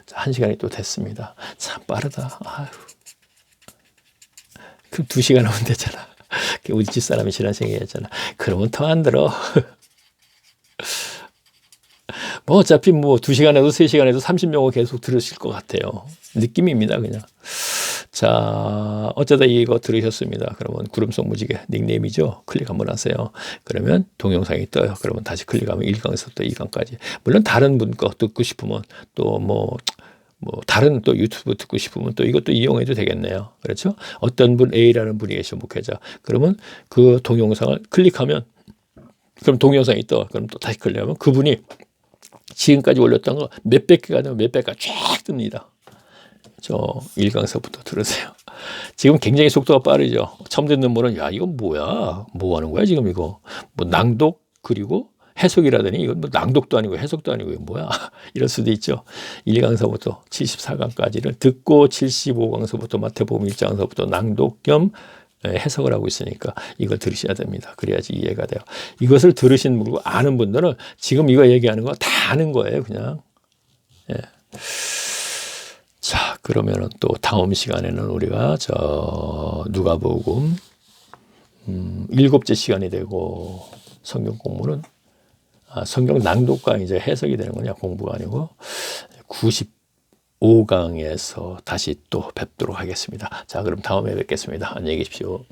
자, 1시간이 또 됐습니다. 참 빠르다. 아유. 그럼 2시간 하면 되잖아. 우리 집사람이 지난 생에 했잖아. 그러면 더 안 들어. 뭐 어차피 뭐 2시간에도 3시간에도 30명은 계속 들으실 것 같아요. 느낌입니다, 그냥. 자, 어쩌다 이거 들으셨습니다. 그러면 구름속 무지개 닉네임이죠. 클릭 한번 하세요. 그러면 동영상이 떠요. 그러면 다시 클릭하면 1강에서부터 2강까지. 물론 다른 분 거 듣고 싶으면 또 뭐 다른 또 유튜브 듣고 싶으면 또 이것도 이용해도 되겠네요. 그렇죠? 어떤 분 A라는 분이 계셔 목회자. 그러면 그 동영상을 클릭하면 그럼 동영상이 떠. 그럼 또 다시 클릭하면 그분이 지금까지 올렸던 거 몇백 개가 되면 몇백 개가 쫙 뜹니다. 저 1강서부터 들으세요. 지금 굉장히 속도가 빠르죠. 처음 듣는 분은 야 이건 뭐야? 뭐 하는 거야 지금 이거? 뭐 낭독 그리고 해석이라더니 이건 뭐 낭독도 아니고 해석도 아니고 이거 뭐야? 이럴 수도 있죠. 1강서부터 74강까지를 듣고 75강서부터 마태복음 1장서부터 낭독 겸 해석을 하고 있으니까 이걸 들으셔야 됩니다. 그래야지 이해가 돼요. 이것을 들으신 분고 아는 분들은 지금 이거 얘기하는 거 다 아는 거예요. 그냥. 예. 자, 그러면은 또 다음 시간에는 우리가 누가복음 7째 시간이 되고 성경 공부는 성경 낭독과 이제 해석이 되는 거냐 공부가 아니고 95강에서 다시 또 뵙도록 하겠습니다. 자, 그럼 다음에 뵙겠습니다. 안녕히 계십시오.